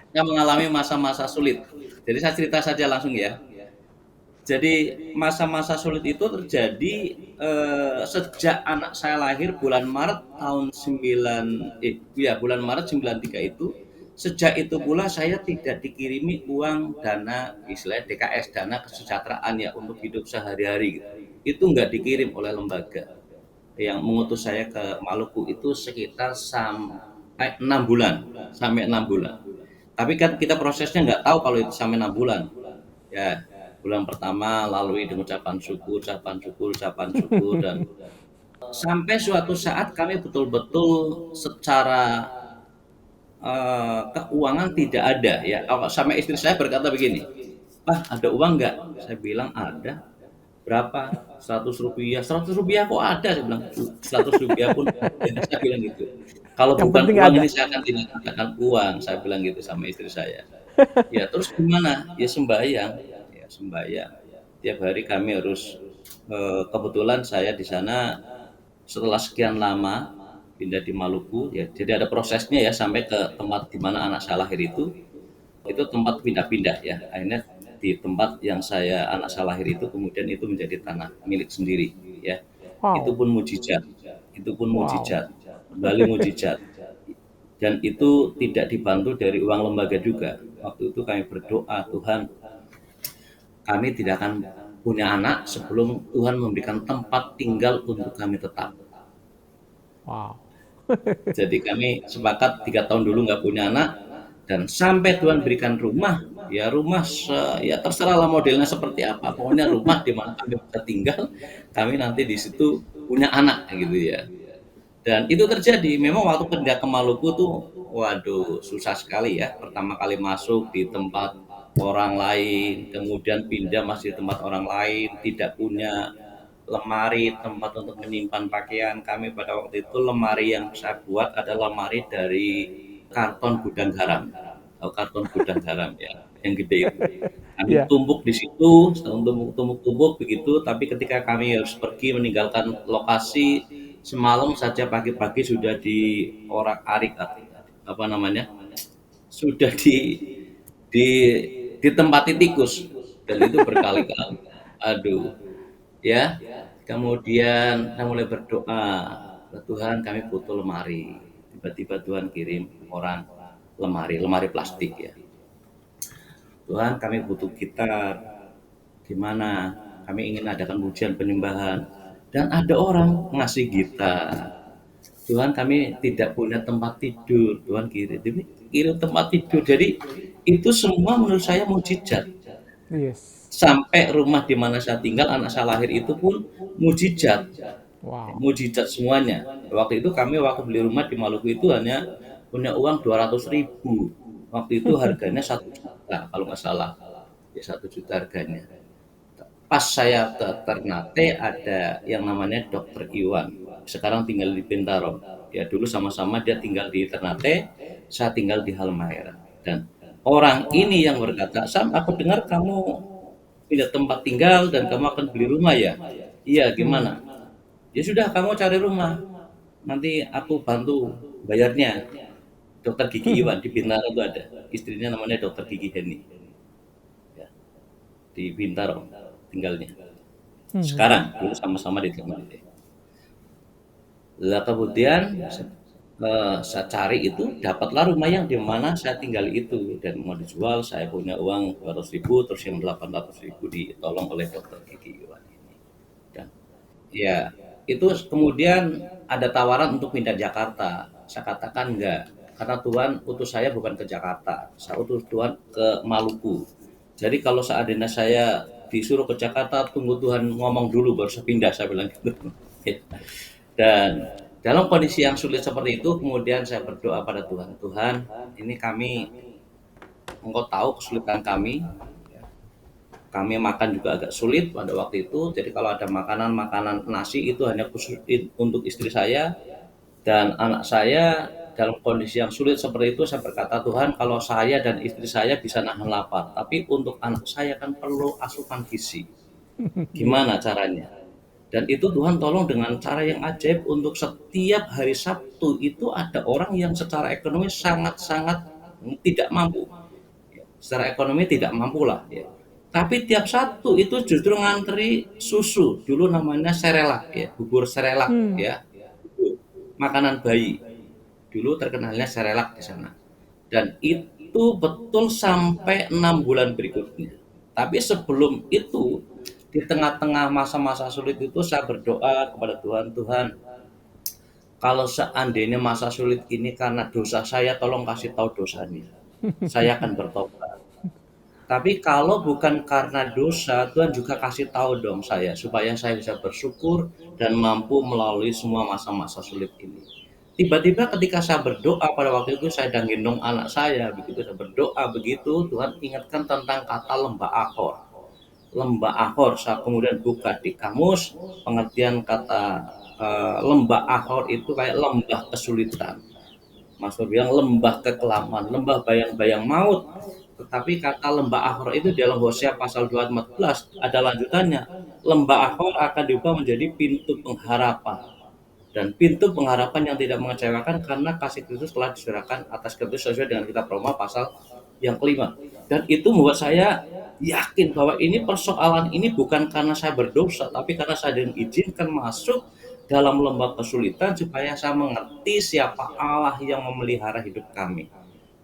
Saya mengalami masa-masa sulit. Jadi saya cerita saja langsung ya. Jadi masa-masa sulit itu terjadi sejak anak saya lahir bulan Maret tahun bulan Maret 93 itu. Sejak itu pula saya tidak dikirimi uang dana istilahnya DKS, dana kesejahteraan ya untuk hidup sehari-hari gitu. Itu nggak dikirim oleh lembaga. Yang mengutus saya ke Maluku itu sekitar sampai 6 bulan, sampai 6 bulan. Tapi kan kita prosesnya nggak tahu kalau itu sampai 6 bulan. Ya, bulan pertama lalui dengan ucapan syukur, dan sampai suatu saat kami betul-betul secara keuangan tidak ada ya. Sama istri saya berkata begini, "Pak, ada uang nggak?" Saya bilang ada. Berapa? 100 rupiah. 100 rupiah kok ada? Saya bilang, 100 rupiah pun ada. Saya bilang gitu. Kalau Yang bukan penting uang ada. ini saya akan tidak katakan uang. Saya bilang gitu sama istri saya. Ya terus gimana? Ya sembahyang. Ya sembahyang. Tiap hari kami harus kebetulan saya di sana setelah sekian lama pindah di Maluku ya. Jadi ada prosesnya ya sampai ke tempat di mana anak saya lahir itu tempat pindah-pindah ya. Akhirnya di tempat yang anak saya lahir itu kemudian itu menjadi tanah milik sendiri ya. Itu Wow. pun mujizat. Itu pun Wow. mujizat. Kembali mujizat. Dan itu tidak dibantu dari uang lembaga juga. Waktu itu kami berdoa, Tuhan, kami tidak akan punya anak sebelum Tuhan memberikan tempat tinggal untuk kami tetap. Wow. Jadi kami sepakat 3 tahun dulu nggak punya anak, dan sampai Tuhan berikan rumah, ya rumah ya terserahlah modelnya seperti apa, pokoknya rumah di mana kami bisa tinggal, kami nanti di situ punya anak gitu ya. Dan itu terjadi, memang waktu pindah ke Maluku tuh, waduh susah sekali ya, pertama kali masuk di tempat orang lain, kemudian pindah masih di tempat orang lain, tidak punya lemari tempat untuk menyimpan pakaian. Kami pada waktu itu lemari yang saya buat adalah lemari dari karton gudang garam. Tahu karton gudang garam ya, yang gede itu. Kami Ya. tumpuk di situ, tumpuk begitu, tapi ketika kami harus pergi meninggalkan lokasi, semalam saja pagi-pagi sudah diorak-arik apa namanya? Sudah di ditempati tikus, dan itu berkali-kali. Aduh, ya. Kemudian saya mulai berdoa, "Ya Tuhan, kami butuh lemari." Tiba-tiba Tuhan kirim orang lemari plastik ya. "Tuhan, kami butuh gitar. Gimana? Kami ingin adakan pujian penyembahan." Dan ada orang ngasih gitar. "Tuhan, kami tidak punya tempat tidur." Tuhan kirim tempat tidur. Jadi itu semua menurut saya mujizat. Yes. Sampai rumah di mana saya tinggal, anak saya lahir itu pun mujizat. Wow. Mujizat semuanya. Waktu itu kami waktu beli rumah di Maluku itu hanya punya uang 200.000. Waktu itu harganya 1 juta kalau nggak salah. Ya 1 juta harganya. Pas saya ke Ternate ada yang namanya Dokter Iwan. Sekarang tinggal di Bintaro. Ya dulu sama-sama dia tinggal di Ternate, saya tinggal di Halmahera. Dan orang ini yang berkata, "Sam, aku dengar kamu pindah tempat tinggal dan kamu akan beli rumah ya?" "Iya, Hmm. gimana?" "Ya sudah, kamu cari rumah. Nanti aku bantu bayarnya." Dokter Gigi Iwan di Bintaro itu ada. Istrinya namanya Dokter Gigi Heni. Ya, di Bintaro tinggalnya. Hmm. Sekarang, dulu sama-sama di Ternate. Lah kemudian saya cari itu, dapatlah rumah yang di mana saya tinggal itu, dan mau dijual. Saya punya uang 200.000, terus yang 800.000 ditolong oleh Dokter Gigi Iwan ini. Dan ya itu kemudian ada tawaran untuk pindah Jakarta. Saya katakan enggak, karena Tuhan utus saya bukan ke Jakarta, saya utus Tuhan ke Maluku. Jadi kalau seandainya saya disuruh ke Jakarta, tunggu Tuhan ngomong dulu baru saya pindah, saya bilang gitu. Dan dalam kondisi yang sulit seperti itu, kemudian saya berdoa pada Tuhan, "Tuhan, ini Engkau tahu kesulitan kami. Kami makan juga agak sulit pada waktu itu. Jadi kalau ada makanan nasi itu hanya khusus untuk istri saya dan anak saya. Dalam kondisi yang sulit seperti itu, saya berkata, Tuhan, kalau saya dan istri saya bisa nahan lapar, tapi untuk anak saya kan perlu asupan gizi. Iya. Gimana caranya?" Dan itu Tuhan tolong dengan cara yang ajaib. Untuk setiap hari Sabtu itu ada orang yang secara ekonomi sangat-sangat tidak mampu. Secara ekonomi tidak mampu lah ya. Tapi tiap Sabtu itu justru ngantri susu, dulu namanya serelak ya, bubur serelak Hmm. ya, itu makanan bayi. Dulu terkenalnya serelak di sana. Dan itu betul sampai 6 bulan berikutnya. Tapi sebelum itu, di tengah-tengah masa-masa sulit itu saya berdoa kepada Tuhan, Tuhan, kalau seandainya masa sulit ini karena dosa saya, tolong kasih tahu dosanya. Saya akan bertobat. Tapi kalau bukan karena dosa, Tuhan juga kasih tahu dong saya, supaya saya bisa bersyukur dan mampu melalui semua masa-masa sulit ini. Tiba-tiba ketika saya berdoa pada waktu itu, saya sedang gendong anak saya, begitu saya berdoa begitu, Tuhan ingatkan tentang kata lembah Akor. Lembah Akor, saya kemudian buka di kamus, pengertian kata lembah Akor itu kayak lembah kesulitan. Mas Nur bilang lembah kekelaman, lembah bayang-bayang maut. Tetapi kata lembah Akor itu dalam Hosea pasal 2 ayat 14 ada lanjutannya. Lembah Akor akan diubah menjadi pintu pengharapan. Dan pintu pengharapan yang tidak mengecewakan karena kasih Kristus telah diserahkan atas Kristus sesuai dengan kitab Roma pasal yang kelima. Dan itu membuat saya yakin bahwa ini persoalan ini bukan karena saya berdosa, tapi karena saya diizinkan masuk dalam lembah kesulitan supaya saya mengerti siapa Allah yang memelihara hidup kami.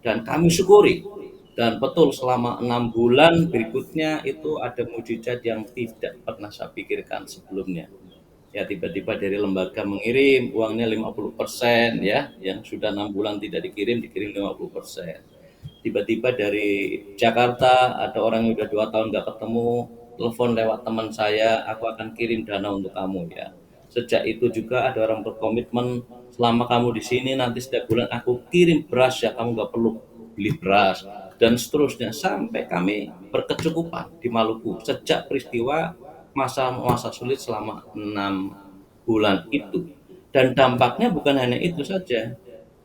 Dan kami syukuri. Dan betul selama 6 bulan berikutnya itu ada mujizat yang tidak pernah saya pikirkan sebelumnya. Ya tiba-tiba dari lembaga mengirim uangnya 50% ya, yang sudah 6 bulan tidak dikirim 50%. Tiba-tiba dari Jakarta ada orang yang udah 2 tahun nggak ketemu, telepon lewat teman saya, aku akan kirim dana untuk kamu ya. Sejak itu juga ada orang berkomitmen, selama kamu di sini nanti setiap bulan aku kirim beras ya, kamu nggak perlu beli beras dan seterusnya sampai kami berkecukupan di Maluku sejak peristiwa masa-masa sulit selama 6 bulan itu. Dan dampaknya bukan hanya itu saja.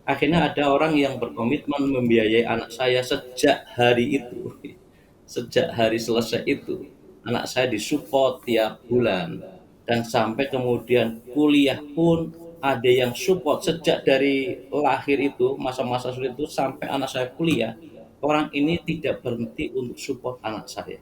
Akhirnya ada orang yang berkomitmen membiayai anak saya sejak hari itu. Sejak hari selesai itu, anak saya disupport tiap bulan. Dan sampai kemudian kuliah pun ada yang support sejak dari lahir itu, masa-masa sulit itu sampai anak saya kuliah. Orang ini tidak berhenti untuk support anak saya.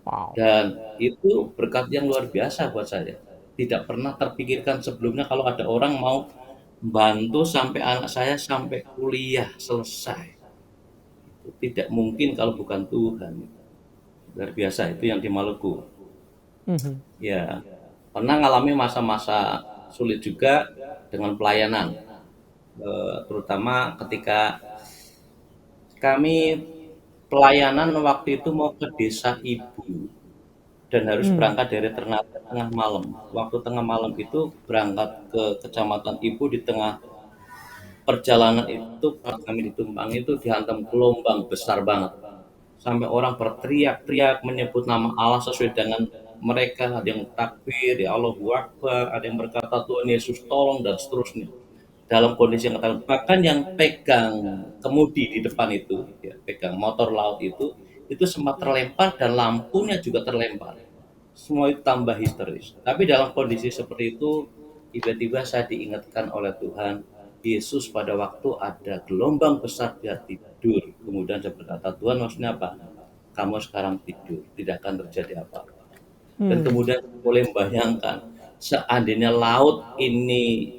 Wow. Dan itu berkat yang luar biasa buat saya. Tidak pernah terpikirkan sebelumnya kalau ada orang mau bantu sampai anak saya sampai kuliah selesai. Itu tidak mungkin kalau bukan Tuhan. Luar biasa itu yang di Maluku. Mhm. Ya, pernah ngalami masa-masa sulit juga dengan pelayanan. Terutama ketika kami pelayanan waktu itu mau ke desa ibu dan harus Hmm. berangkat dari Ternate tengah malam. Waktu tengah malam itu berangkat ke kecamatan ibu, di tengah perjalanan itu kami ditumpangi itu dihantam gelombang besar banget. Sampai orang berteriak-teriak menyebut nama Allah sesuai dengan mereka, ada yang takbir, ya Allahu Akbar, ada yang berkata Tuhan Yesus tolong dan seterusnya. Dalam kondisi yang ketakutan, bahkan yang pegang kemudi di depan itu, ya, pegang motor laut itu sempat terlempar dan lampunya juga terlempar. Semua itu tambah histeris. Tapi dalam kondisi seperti itu, tiba-tiba saya diingatkan oleh Tuhan, Yesus pada waktu ada gelombang besar dia tidur. Kemudian saya berkata, Tuhan maksudnya apa? Kamu sekarang tidur, tidak akan terjadi apa-apa. Dan Hmm. kemudian boleh membayangkan, seandainya laut ini,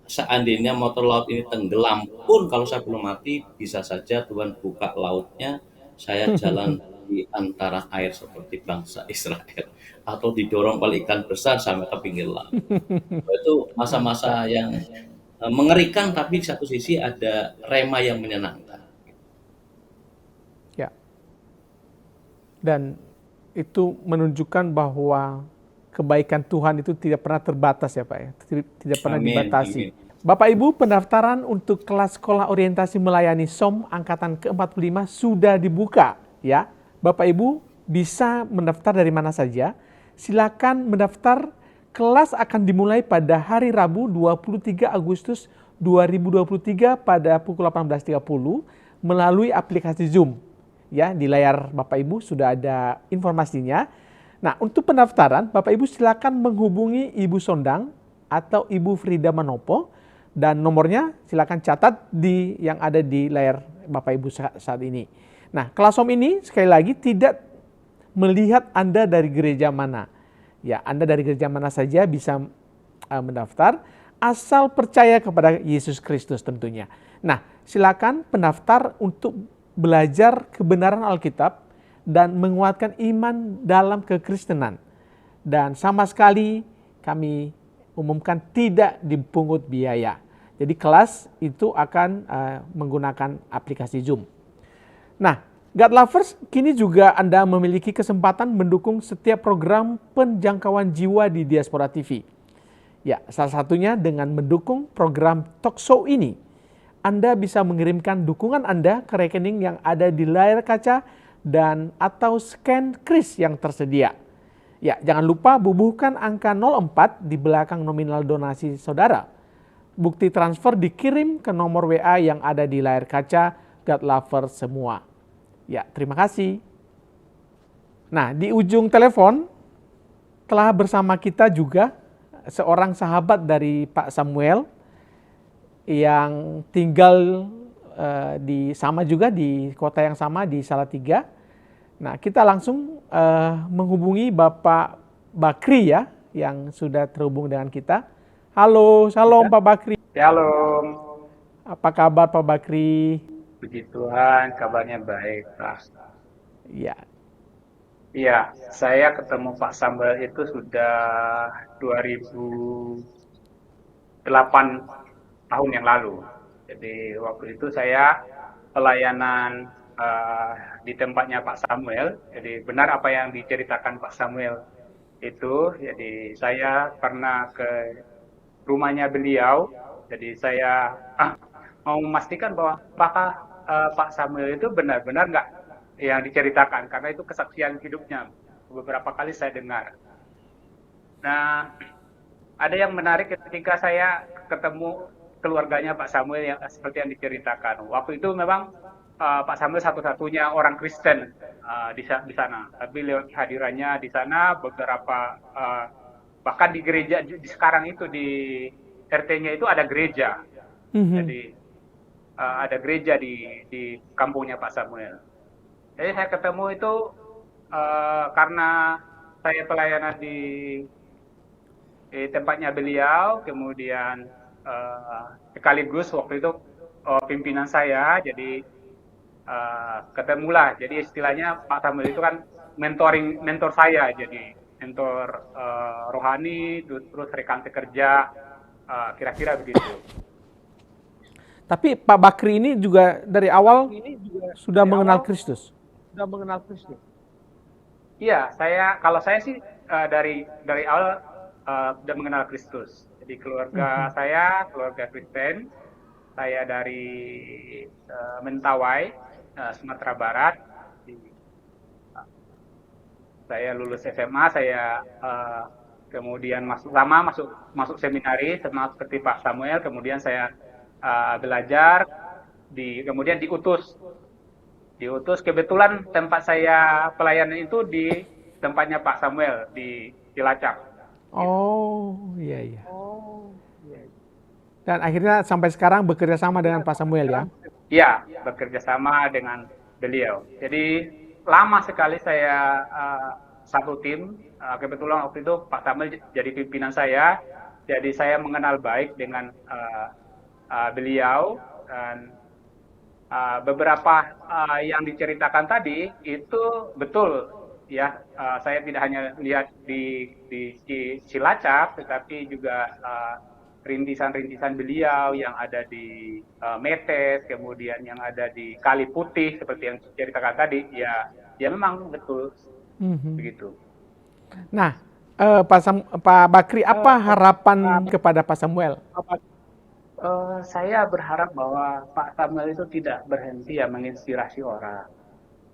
seandainya motor laut ini tenggelam pun kalau saya belum mati, bisa saja Tuhan buka lautnya, saya jalan di antara air seperti bangsa Israel. Atau didorong oleh ikan besar sampai ke pinggir laut. Itu Mantap. masa-masa yang mengerikan, tapi di satu sisi ada rema yang menyenangkan. Ya. Dan itu menunjukkan bahwa kebaikan Tuhan itu tidak pernah terbatas ya Pak ya. Tidak pernah Amin, dibatasi. amin. Bapak Ibu, pendaftaran untuk kelas sekolah orientasi melayani SOM angkatan ke-45 sudah dibuka ya. Bapak Ibu bisa mendaftar dari mana saja. Silakan mendaftar. Kelas akan dimulai pada hari Rabu 23 Agustus 2023 pada pukul 18.30 melalui aplikasi Zoom. Ya, di layar Bapak Ibu sudah ada informasinya. Nah, untuk pendaftaran, Bapak Ibu silakan menghubungi Ibu Sondang atau Ibu Frida Manopo dan nomornya silakan catat di yang ada di layar Bapak Ibu saat ini. Nah, kelas SOM ini sekali lagi tidak melihat Anda dari gereja mana. Ya, Anda dari gereja mana saja bisa mendaftar, asal percaya kepada Yesus Kristus tentunya. Nah, silakan pendaftar untuk belajar kebenaran Alkitab dan menguatkan iman dalam kekristenan. Dan sama sekali kami umumkan tidak dipungut biaya. Jadi kelas itu akan menggunakan aplikasi Zoom. Nah, God Lovers, kini juga Anda memiliki kesempatan mendukung setiap program penjangkauan jiwa di Diaspora TV. Ya, salah satunya dengan mendukung program Talkshow ini. Anda bisa mengirimkan dukungan Anda ke rekening yang ada di layar kaca dan atau scan kris yang tersedia. Ya, jangan lupa bubuhkan angka 04 di belakang nominal donasi saudara. Bukti transfer dikirim ke nomor WA yang ada di layar kaca God Lovers semua. Ya, terima kasih. Nah, di ujung telepon telah bersama kita juga seorang sahabat dari Pak Samuel yang tinggal sama juga di kota yang sama di Salatiga. Nah, kita langsung menghubungi Bapak Bakri ya, yang sudah terhubung dengan kita. Halo, shalom Pak Bakri. Shalom. Apa kabar Pak Bakri? Puji Tuhan, kabarnya baik, Pak. Iya. Iya, saya ketemu Pak Samuel itu sudah 2008 tahun yang lalu. Jadi waktu itu saya pelayanan di tempatnya Pak Samuel. Jadi benar apa yang diceritakan Pak Samuel itu. Jadi saya pernah ke rumahnya beliau. Jadi saya mau memastikan bahwa apakah Pak Samuel itu benar-benar nggak yang diceritakan, karena itu kesaksian hidupnya. Beberapa kali saya dengar. Nah, ada yang menarik ketika saya ketemu keluarganya Pak Samuel yang seperti yang diceritakan. Waktu itu memang Pak Samuel satu-satunya orang Kristen di sana. Tapi lewat hadirannya di sana beberapa bahkan di gereja di sekarang itu di RT-nya itu ada gereja. Jadi ada gereja di kampungnya Pak Samuel. Jadi saya ketemu itu karena saya pelayanan di tempatnya beliau, kemudian sekaligus waktu itu pimpinan saya, jadi ketemulah. Jadi istilahnya Pak Samuel itu kan mentor saya, jadi mentor rohani, terus rekan sekerja, kira-kira begitu. Tapi Pak Bakri ini juga dari awal sudah mengenal Kristus. Iya, kalau saya sih dari awal sudah mengenal Kristus. Jadi keluarga saya keluarga Kristen. Saya dari Mentawai, Sumatera Barat. Saya lulus SMA, saya kemudian masuk seminari sama seperti Pak Samuel. Kemudian saya belajar, kemudian diutus kebetulan tempat saya pelayanan itu di tempatnya Pak Samuel di Cilacap. Oh iya. Dan akhirnya sampai sekarang bekerja sama dengan Pak Samuel ya? Iya, bekerja sama dengan beliau. Jadi lama sekali saya satu tim. Kebetulan waktu itu Pak Samuel jadi pimpinan saya. Jadi saya mengenal baik dengan beliau, dan beberapa yang diceritakan tadi itu betul ya. Saya tidak hanya lihat di Cilacap, tetapi juga rintisan-rintisan beliau yang ada di Metes, kemudian yang ada di Kali Putih seperti yang diceritakan tadi. Ya memang betul begitu. Nah, Pak Bakri, apa harapan kepada Pak Samuel? Saya berharap bahwa Pak Samuel itu tidak berhenti menginspirasi orang,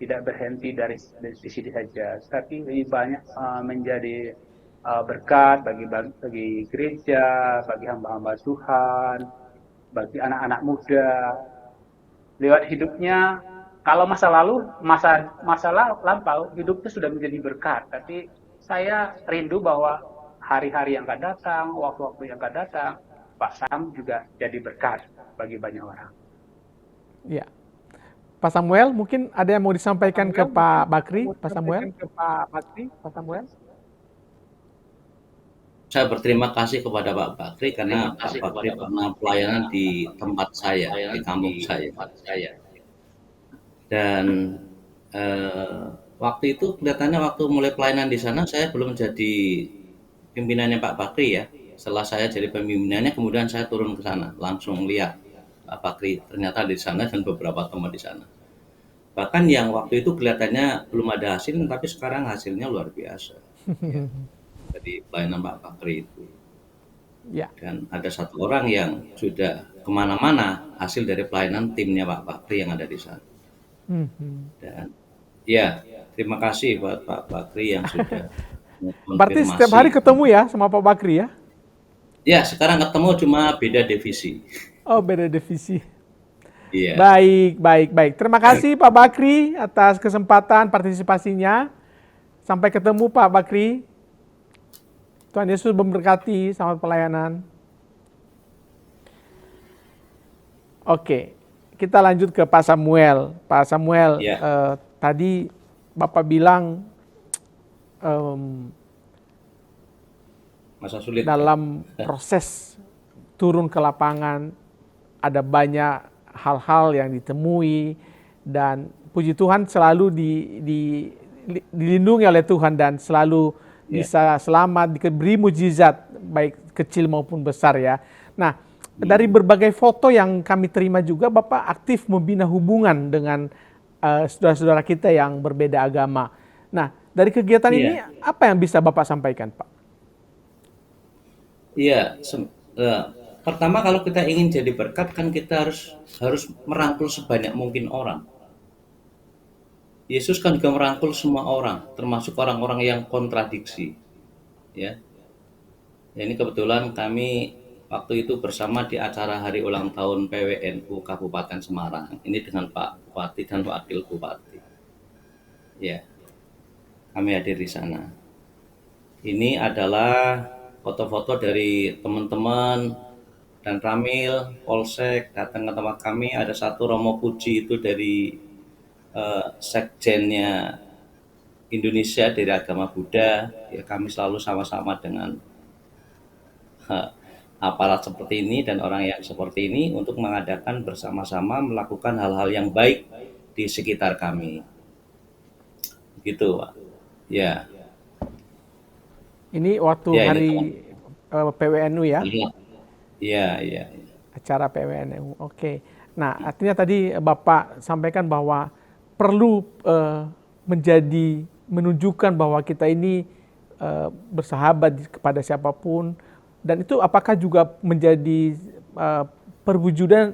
tidak berhenti dari sini saja, tapi lebih banyak menjadi berkat bagi gereja, bagi hamba-hamba Tuhan, bagi anak-anak muda. Lewat hidupnya, kalau masa lampau hidupnya sudah menjadi berkat, tapi saya rindu bahwa hari-hari yang akan datang, waktu-waktu yang akan datang, Pak Sam juga jadi berkat bagi banyak orang. Ya, Pak Samuel, mungkin ada yang mau disampaikan ke Pak Bakri, Pak Samuel? Saya berterima kasih kepada Pak Bakri karena Pak Bakri pernah pelayanan di tempat saya, di kampung saya. Dan waktu itu kelihatannya waktu mulai pelayanan di sana saya belum jadi pimpinannya Pak Bakri ya. Setelah saya jadi pemimpinannya, kemudian saya turun ke sana, langsung lihat Pak Bakri ternyata di sana dan beberapa teman di sana. Bahkan yang waktu itu kelihatannya belum ada hasil, tapi sekarang hasilnya luar biasa. Ya. Jadi pelayanan Pak Bakri itu. Ya. Dan ada satu orang yang sudah kemana-mana hasil dari pelayanan timnya Pak Bakri yang ada di sana. Dan ya, terima kasih buat Pak Bakri yang sudah mengkonfirmasi. Berarti setiap hari ketemu ya sama Pak Bakri ya? Ya, sekarang ketemu cuma beda divisi. Oh, beda divisi. Iya. Baik. Terima kasih Pak Bakri atas kesempatan partisipasinya. Sampai ketemu Pak Bakri. Tuhan Yesus memberkati, selamat pelayanan. Oke, kita lanjut ke Pak Samuel. Pak Samuel, Ya. tadi Bapak bilang Masa sulit. dalam proses turun ke lapangan ada banyak hal-hal yang ditemui dan puji Tuhan selalu dilindungi oleh Tuhan dan selalu bisa selamat, diberi mujizat baik kecil maupun besar ya. Nah, dari berbagai foto yang kami terima juga Bapak aktif membina hubungan dengan saudara-saudara kita yang berbeda agama. Nah, dari kegiatan ini apa yang bisa Bapak sampaikan, Pak? Iya, pertama kalau kita ingin jadi berkat kan kita harus merangkul sebanyak mungkin orang. Yesus kan juga merangkul semua orang, termasuk orang-orang yang kontradiksi. Ya. Ini kebetulan kami waktu itu bersama di acara hari ulang tahun PWNU Kabupaten Semarang. Ini dengan Pak Bupati dan Wakil Bupati. Ya. Kami hadir di sana. Ini adalah foto-foto dari teman-teman dan Ramil, Polsek datang ke tempat kami. Ada satu Romo Puji itu dari sekjennya Indonesia dari agama Buddha. Ya, kami selalu sama-sama dengan aparat seperti ini dan orang yang seperti ini untuk mengadakan bersama-sama melakukan hal-hal yang baik di sekitar kami. Gitu, Pak. Ya. Ini waktu hari PWNU ya? Iya. Acara PWNU, oke. Nah, artinya tadi Bapak sampaikan bahwa perlu menunjukkan bahwa kita ini bersahabat kepada siapapun, dan itu apakah juga menjadi perwujudan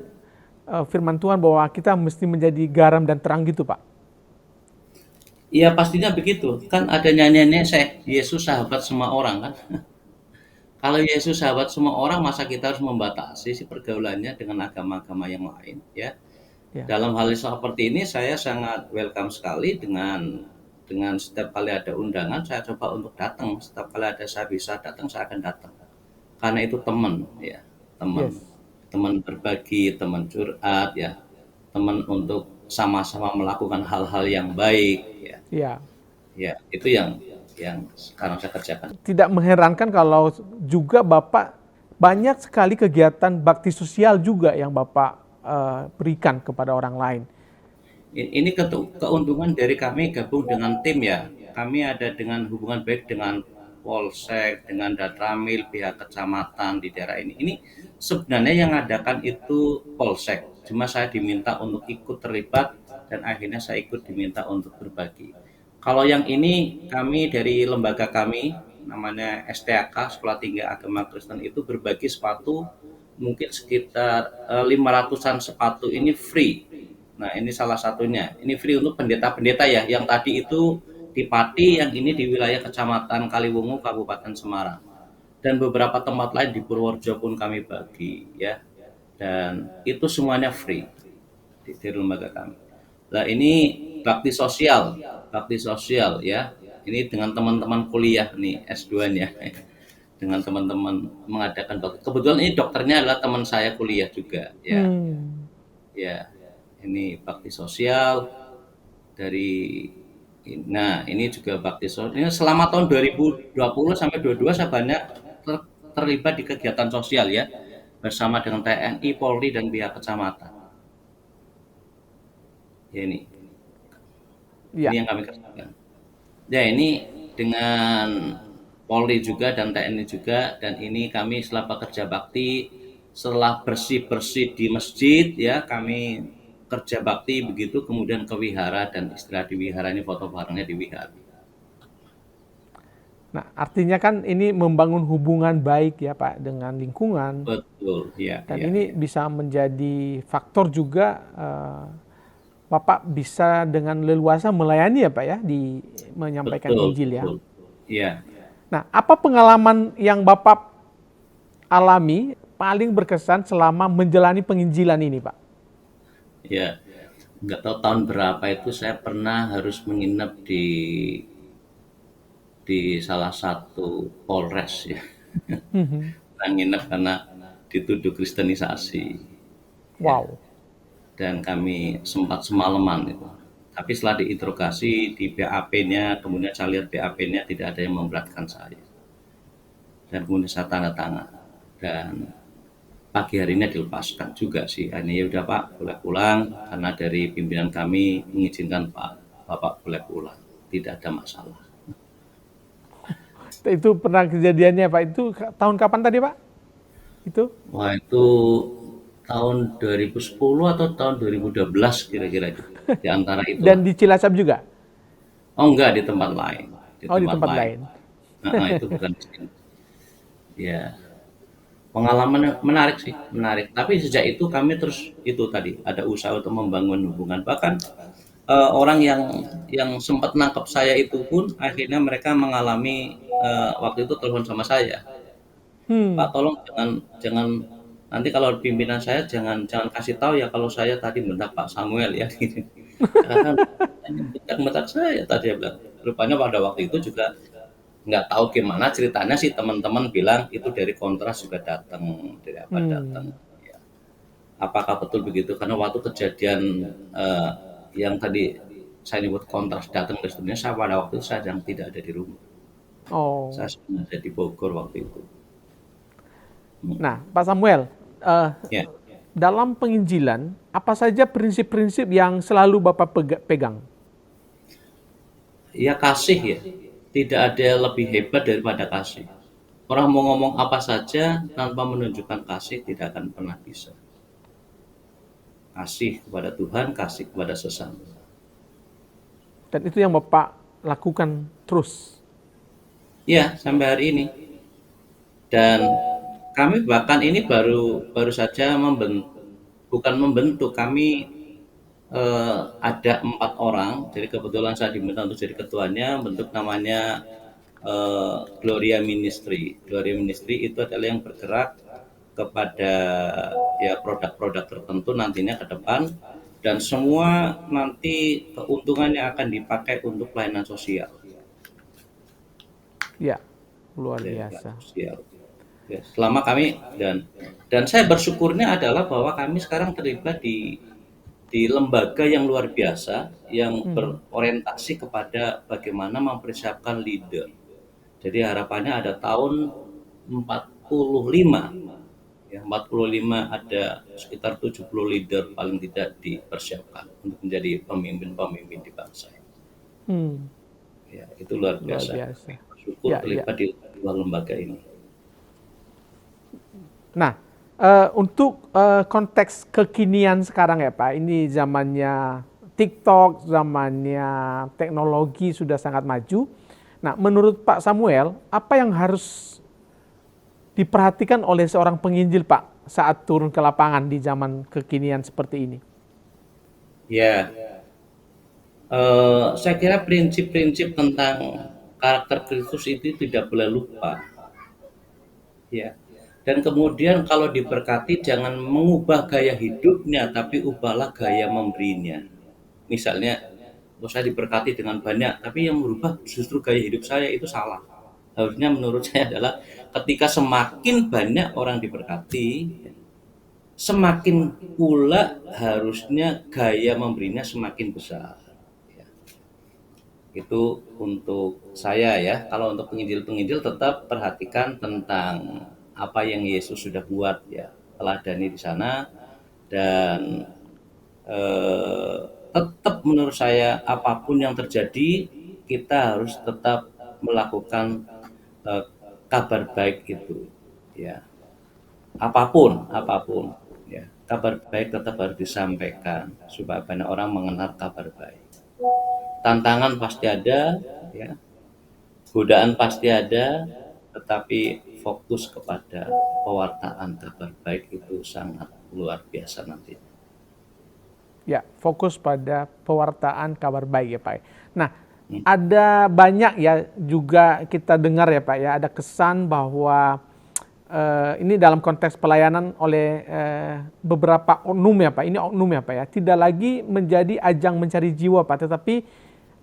firman Tuhan bahwa kita mesti menjadi garam dan terang gitu, Pak? Iya, pastinya begitu. Kan ada nyanyiannya, Yesus sahabat semua orang kan. Kalau Yesus sahabat semua orang, masa kita harus membatasi pergaulannya dengan agama-agama yang lain, ya. Dalam hal seperti ini saya sangat welcome sekali dengan setiap kali ada undangan saya coba untuk datang. Setiap kali ada saya bisa datang, saya akan datang. Karena itu teman, ya, teman berbagi, teman curhat, ya, teman untuk sama-sama melakukan hal-hal yang baik, ya. Ya, itu yang sekarang saya kerjakan. Tidak mengherankan kalau juga Bapak banyak sekali kegiatan bakti sosial juga yang Bapak berikan kepada orang lain. Ini keuntungan dari kami gabung dengan tim ya. Kami ada dengan hubungan baik dengan Polsek, dengan Datramil, pihak kecamatan di daerah ini. Ini sebenarnya yang adakan itu Polsek. Cuma saya diminta untuk ikut terlibat dan akhirnya saya ikut diminta untuk berbagi. Kalau yang ini kami dari lembaga kami namanya STAK, Sekolah Tinggi Agama Kristen, itu berbagi sepatu mungkin sekitar 500-an sepatu ini free. Nah, ini salah satunya. Ini free untuk pendeta-pendeta ya, yang tadi itu di Pati, yang ini di wilayah Kecamatan Kaliwungu, Kabupaten Semarang. Dan beberapa tempat lain di Purworejo pun kami bagi ya. Dan itu semuanya free di lembaga kami. Nah, ini bakti sosial ya. Ini dengan teman-teman kuliah nih, S2-nya. Dengan teman-teman mengadakan dokter. Kebetulan ini dokternya adalah teman saya kuliah juga ya. Ya. Ini bakti sosial dari, nah ini juga bakti sosial. Ini selama tahun 2020 sampai 22 saya banyak terlibat di kegiatan sosial ya, bersama dengan TNI, Polri, dan pihak kecamatan. Ya ini yang kami kerjakan. Ya ini dengan Polri juga dan TNI juga, dan ini kami setelah pekerja bakti, setelah bersih-bersih di masjid ya, kami kerja bakti begitu, kemudian ke wihara dan istirahat di wihara, ini foto barengnya di wihara. Nah, artinya kan ini membangun hubungan baik ya Pak dengan lingkungan. Betul, ya. Dan ya, ini ya. bisa menjadi faktor juga Bapak bisa dengan leluasa melayani ya Pak ya, di menyampaikan Betul, Injil ya. betul. Iya. Nah, apa pengalaman yang Bapak alami paling berkesan selama menjalani penginjilan ini Pak? Ya, nggak tahu tahun berapa itu saya pernah harus menginap di salah satu Polres ya. Pernah nginep karena dituduh kristenisasi. Wow. Dan kami sempat semalaman itu. Tapi setelah diinterogasi di BAP-nya, kemudian saya lihat BAP-nya tidak ada yang memberatkan saya. Dan kemudian saya tanda tangan. Dan pagi harinya dilepaskan juga sih. Ini ya udah Pak, boleh pulang, karena dari pimpinan kami mengizinkan Bapak boleh pulang. Tidak ada masalah. Itu pernah kejadiannya Pak, itu tahun kapan tadi Pak? Itu? Wah itu tahun 2010 atau tahun 2012 kira-kira itu. Di antara itu. Dan di Cilacap juga? Oh enggak, di tempat lain. Di tempat lain. Nah, itu bukan di sini. Ya, pengalaman menarik sih, menarik. Tapi sejak itu kami terus itu tadi ada usaha untuk membangun hubungan. Bahkan orang yang sempat nangkep saya itu pun akhirnya mereka mengalami waktu itu telepon sama saya. Pak, tolong jangan nanti kalau pimpinan saya jangan kasih tahu ya kalau saya tadi mendak Pak Samuel ya. Karena mendak saya tadi, dia bilang. Rupanya pada waktu itu juga nggak tahu gimana ceritanya sih, teman-teman bilang itu dari Kontras juga datang, dari apa datang. Ya. Apakah betul begitu? Karena waktu kejadian yang tadi saya nyebut Kontras datang ke studio, saya pada waktu itu saya sedang tidak ada di rumah. Oh. Saya sedang ada di Bogor waktu itu. Nah, Pak Samuel, Ya. dalam penginjilan, apa saja prinsip-prinsip yang selalu Bapak pegang? Ya kasih ya, tidak ada yang lebih hebat daripada kasih. Orang mau ngomong apa saja tanpa menunjukkan kasih tidak akan pernah bisa. Kasih kepada Tuhan, kasih kepada sesama. Dan itu yang Bapak lakukan terus? Ya, sampai hari ini. Dan kami bahkan ini baru saja bukan membentuk, kami ada 4 orang, jadi kebetulan saya diminta untuk jadi ketuanya, bentuk namanya Gloria Ministry. Gloria Ministry itu adalah yang bergerak kepada ya produk-produk tertentu nantinya ke depan, dan semua nanti keuntungannya akan dipakai untuk pelayanan sosial. Ya, luar biasa. Sosial. Ya, selama kami dan saya bersyukurnya adalah bahwa kami sekarang terlibat di lembaga yang luar biasa yang berorientasi kepada bagaimana mempersiapkan leader. Jadi harapannya ada tahun 45 ya, 45 ada sekitar 70 leader paling tidak dipersiapkan untuk menjadi pemimpin-pemimpin di bangsa. Ya, itu luar biasa. Bersyukur terlibat di dua lembaga ini. Nah, untuk konteks kekinian sekarang ya Pak, ini zamannya TikTok, zamannya teknologi sudah sangat maju. Nah, menurut Pak Samuel, apa yang harus diperhatikan oleh seorang penginjil Pak saat turun ke lapangan di zaman kekinian seperti ini? Ya, saya kira prinsip-prinsip tentang karakter Kristus itu tidak boleh lupa. Ya. Dan kemudian kalau diberkati jangan mengubah gaya hidupnya, tapi ubahlah gaya memberinya. Misalnya, saya diberkati dengan banyak, tapi yang merubah justru gaya hidup saya, itu salah. Harusnya menurut saya adalah ketika semakin banyak orang diberkati, semakin pula harusnya gaya memberinya semakin besar. Ya, itu untuk saya ya. Kalau untuk penginjil-penginjil tetap perhatikan tentang apa yang Yesus sudah buat ya, teladani di sana dan eh, tetap menurut saya apapun yang terjadi kita harus tetap melakukan eh, kabar baik itu ya, apapun ya, kabar baik tetap harus disampaikan supaya banyak orang mengenal kabar baik. Tantangan pasti ada ya, godaan pasti ada, tetapi fokus kepada pewartaan kabar baik itu sangat luar biasa nanti. Ya, fokus pada pewartaan kabar baik ya Pak. Nah, ada banyak ya juga kita dengar ya Pak ya, ada kesan bahwa ini dalam konteks pelayanan oleh beberapa oknum ya Pak, ini oknum ya Pak ya, tidak lagi menjadi ajang mencari jiwa Pak, tetapi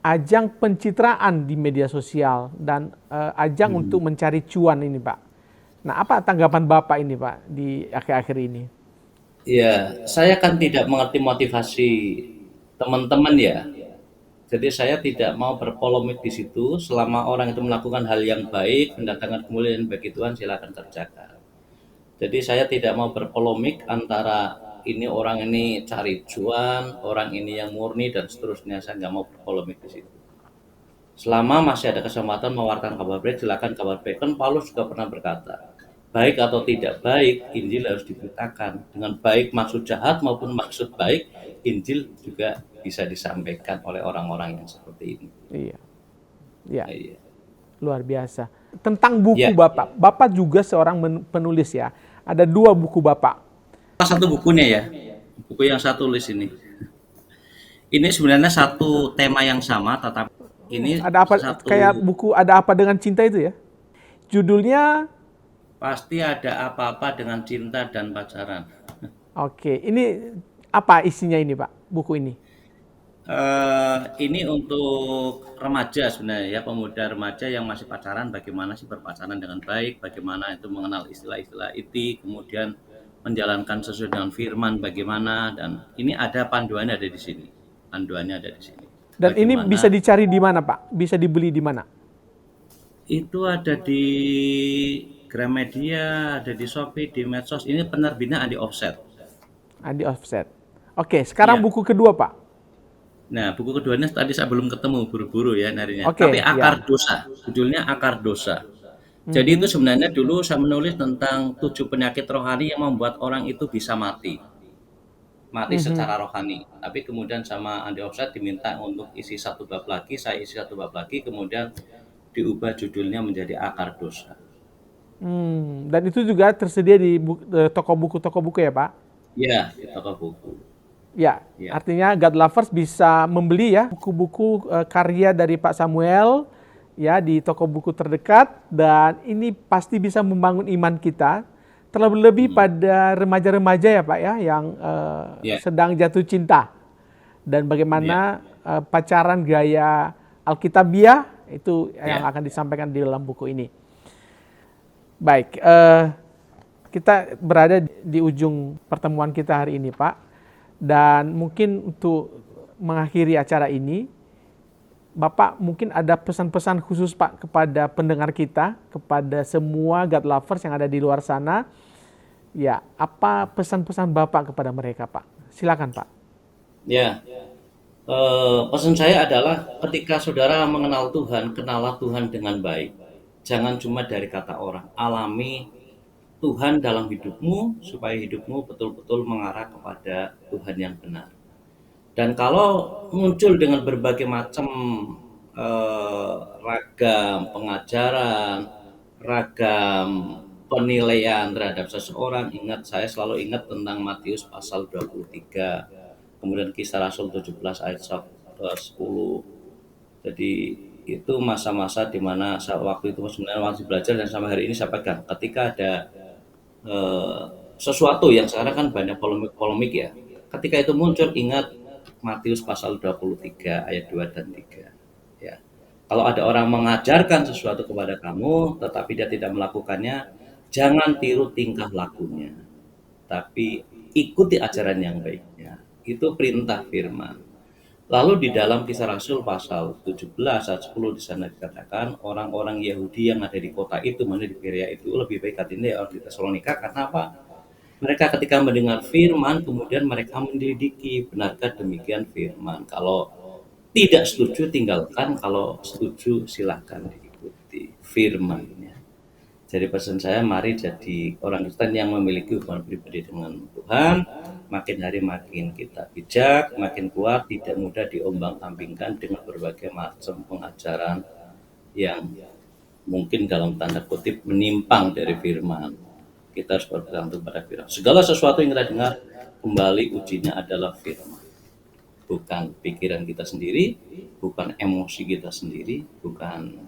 ajang pencitraan di media sosial dan ajang untuk mencari cuan ini Pak. Nah, apa tanggapan Bapak ini Pak di akhir-akhir ini? Ya, saya kan tidak mengerti motivasi teman-teman ya. Jadi saya tidak mau berpolemik di situ. Selama orang itu melakukan hal yang baik, mendatangkan kemuliaan bagi Tuhan, silakan kerjakan. Jadi saya tidak mau berpolemik antara ini orang ini cari cuan, orang ini yang murni dan seterusnya. Saya nggak mau berpolemik di situ. Selama masih ada kesempatan mewartakan kabar baik, silakan kabar baik. Kan Paulus juga pernah berkata, baik atau tidak baik, Injil harus diberitakan. Dengan baik maksud jahat maupun maksud baik, Injil juga bisa disampaikan oleh orang-orang yang seperti ini. Iya. Ya, Iya. luar biasa. Tentang buku Ya. Bapak, Bapak juga seorang penulis ya. Ada 2 buku Bapak. Satu bukunya ya, buku yang saya tulis ini. Ini sebenarnya satu tema yang sama, tetapi ini Ada apa satu kayak buku Ada Apa Dengan Cinta itu ya? Judulnya pasti ada apa-apa dengan cinta dan pacaran. oke, ini apa isinya ini Pak, buku ini? Ini untuk remaja sebenarnya ya, pemuda remaja yang masih pacaran, bagaimana sih berpacaran dengan baik, bagaimana itu mengenal istilah-istilah itu, kemudian menjalankan sesuai dengan firman bagaimana, dan ini ada panduannya ada di sini. Panduannya ada di sini. Dan ini Bagaimana bisa dicari di mana Pak? Bisa dibeli di mana? itu ada di Gramedia, ada di Shopee, di medsos. Ini penerbitnya Adi Offset. Di offset. Oke, sekarang Iya. buku kedua Pak. Nah, buku keduanya tadi saya belum ketemu, buru-buru ya nyarinya. Oke, Tapi ya. Akar Dosa, judulnya Akar Dosa. Jadi itu sebenarnya dulu saya menulis tentang 7 penyakit rohani yang membuat orang itu bisa mati secara rohani. Tapi kemudian sama Andi Offset diminta untuk isi satu bab lagi, saya isi satu bab lagi, kemudian diubah judulnya menjadi Akar Dosa. Dan itu juga tersedia di toko buku ya Pak? Ya, di toko buku. Ya, Ya. artinya God Lovers bisa membeli ya buku-buku karya dari Pak Samuel ya di toko buku terdekat, dan ini pasti bisa membangun iman kita, terlebih lebih pada remaja-remaja ya Pak ya yang Ya. sedang jatuh cinta, dan bagaimana pacaran gaya Alkitabiah itu yang akan disampaikan di dalam buku ini. Baik, kita berada di ujung pertemuan kita hari ini Pak. Dan mungkin untuk mengakhiri acara ini, Bapak mungkin ada pesan-pesan khusus Pak kepada pendengar kita, kepada semua God Lovers yang ada di luar sana. Ya, apa pesan-pesan Bapak kepada mereka Pak? Silakan Pak. Ya, pesan saya adalah ketika saudara mengenal Tuhan, kenalah Tuhan dengan baik. Jangan cuma dari kata orang, alami Tuhan dalam hidupmu supaya hidupmu betul-betul mengarah kepada Tuhan yang benar. Dan kalau muncul dengan berbagai macam ragam pengajaran, ragam penilaian terhadap seseorang, saya selalu ingat tentang Matius pasal 23, kemudian Kisah Rasul 17 ayat 10. Jadi itu masa-masa di mana waktu itu sebenarnya masih belajar, dan sampai hari ini saya pegang. Ketika ada sesuatu yang sekarang kan banyak polemik ya. Ketika itu muncul, ingat Matius pasal 23 ayat 2 dan 3. Ya. Kalau ada orang mengajarkan sesuatu kepada kamu tetapi dia tidak melakukannya, jangan tiru tingkah lakunya, tapi ikuti ajaran yang baiknya. Itu perintah firman. Lalu di dalam Kisah Rasul pasal 17 ayat 10 di sana dikatakan orang-orang Yahudi yang ada di kota itu, mana di Berea itu lebih baik hatinya orang di Tesalonika. Karena apa? Mereka ketika mendengar firman, kemudian mereka menyelidiki, benarkah demikian firman? Kalau tidak setuju tinggalkan, kalau setuju silakan diikuti firman-Nya. Jadi pesan saya, mari jadi orang Kristen yang memiliki hubungan pribadi dengan Tuhan. Makin hari makin kita bijak, makin kuat, tidak mudah diombang-ambingkan dengan berbagai macam pengajaran yang mungkin dalam tanda kutip menyimpang dari firman. Kita harus bergantung pada firman. Segala sesuatu yang kita dengar, kembali ujinya adalah firman. Bukan pikiran kita sendiri, bukan emosi kita sendiri, bukan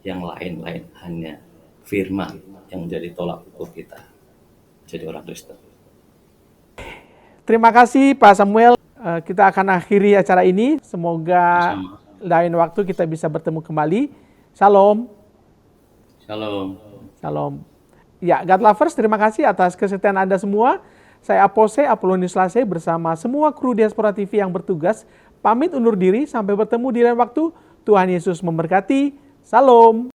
yang lain-lain, hanya firman yang menjadi tolak ukur kita jadi orang Kristen. Terima kasih Pak Samuel. Kita akan akhiri acara ini. Semoga lain waktu kita bisa bertemu kembali. Shalom. Shalom. Shalom. Ya, God Lovers, terima kasih atas kesetiaan Anda semua. Saya Apose Apolonius Lase bersama semua kru Diaspora TV yang bertugas pamit undur diri. Sampai bertemu di lain waktu. Tuhan Yesus memberkati. Shalom.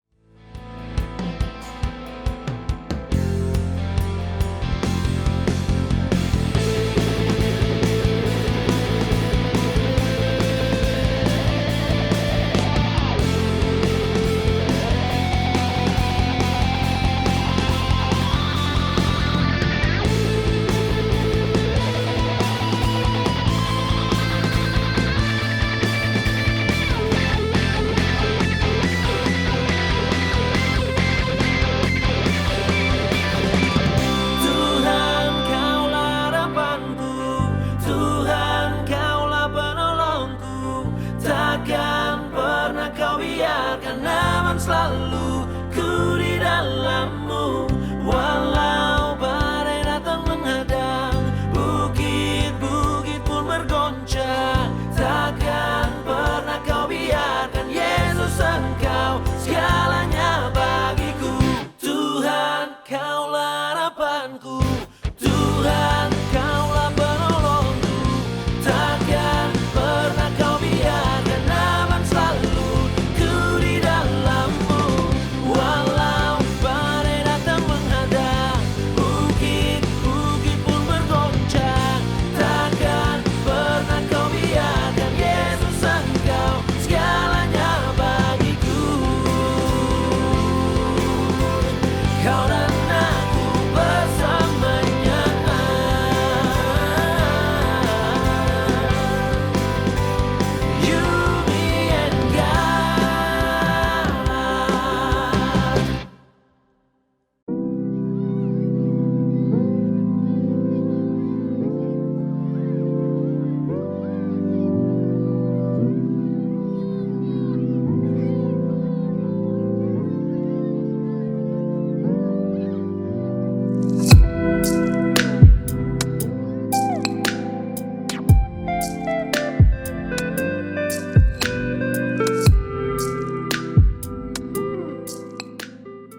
Selalu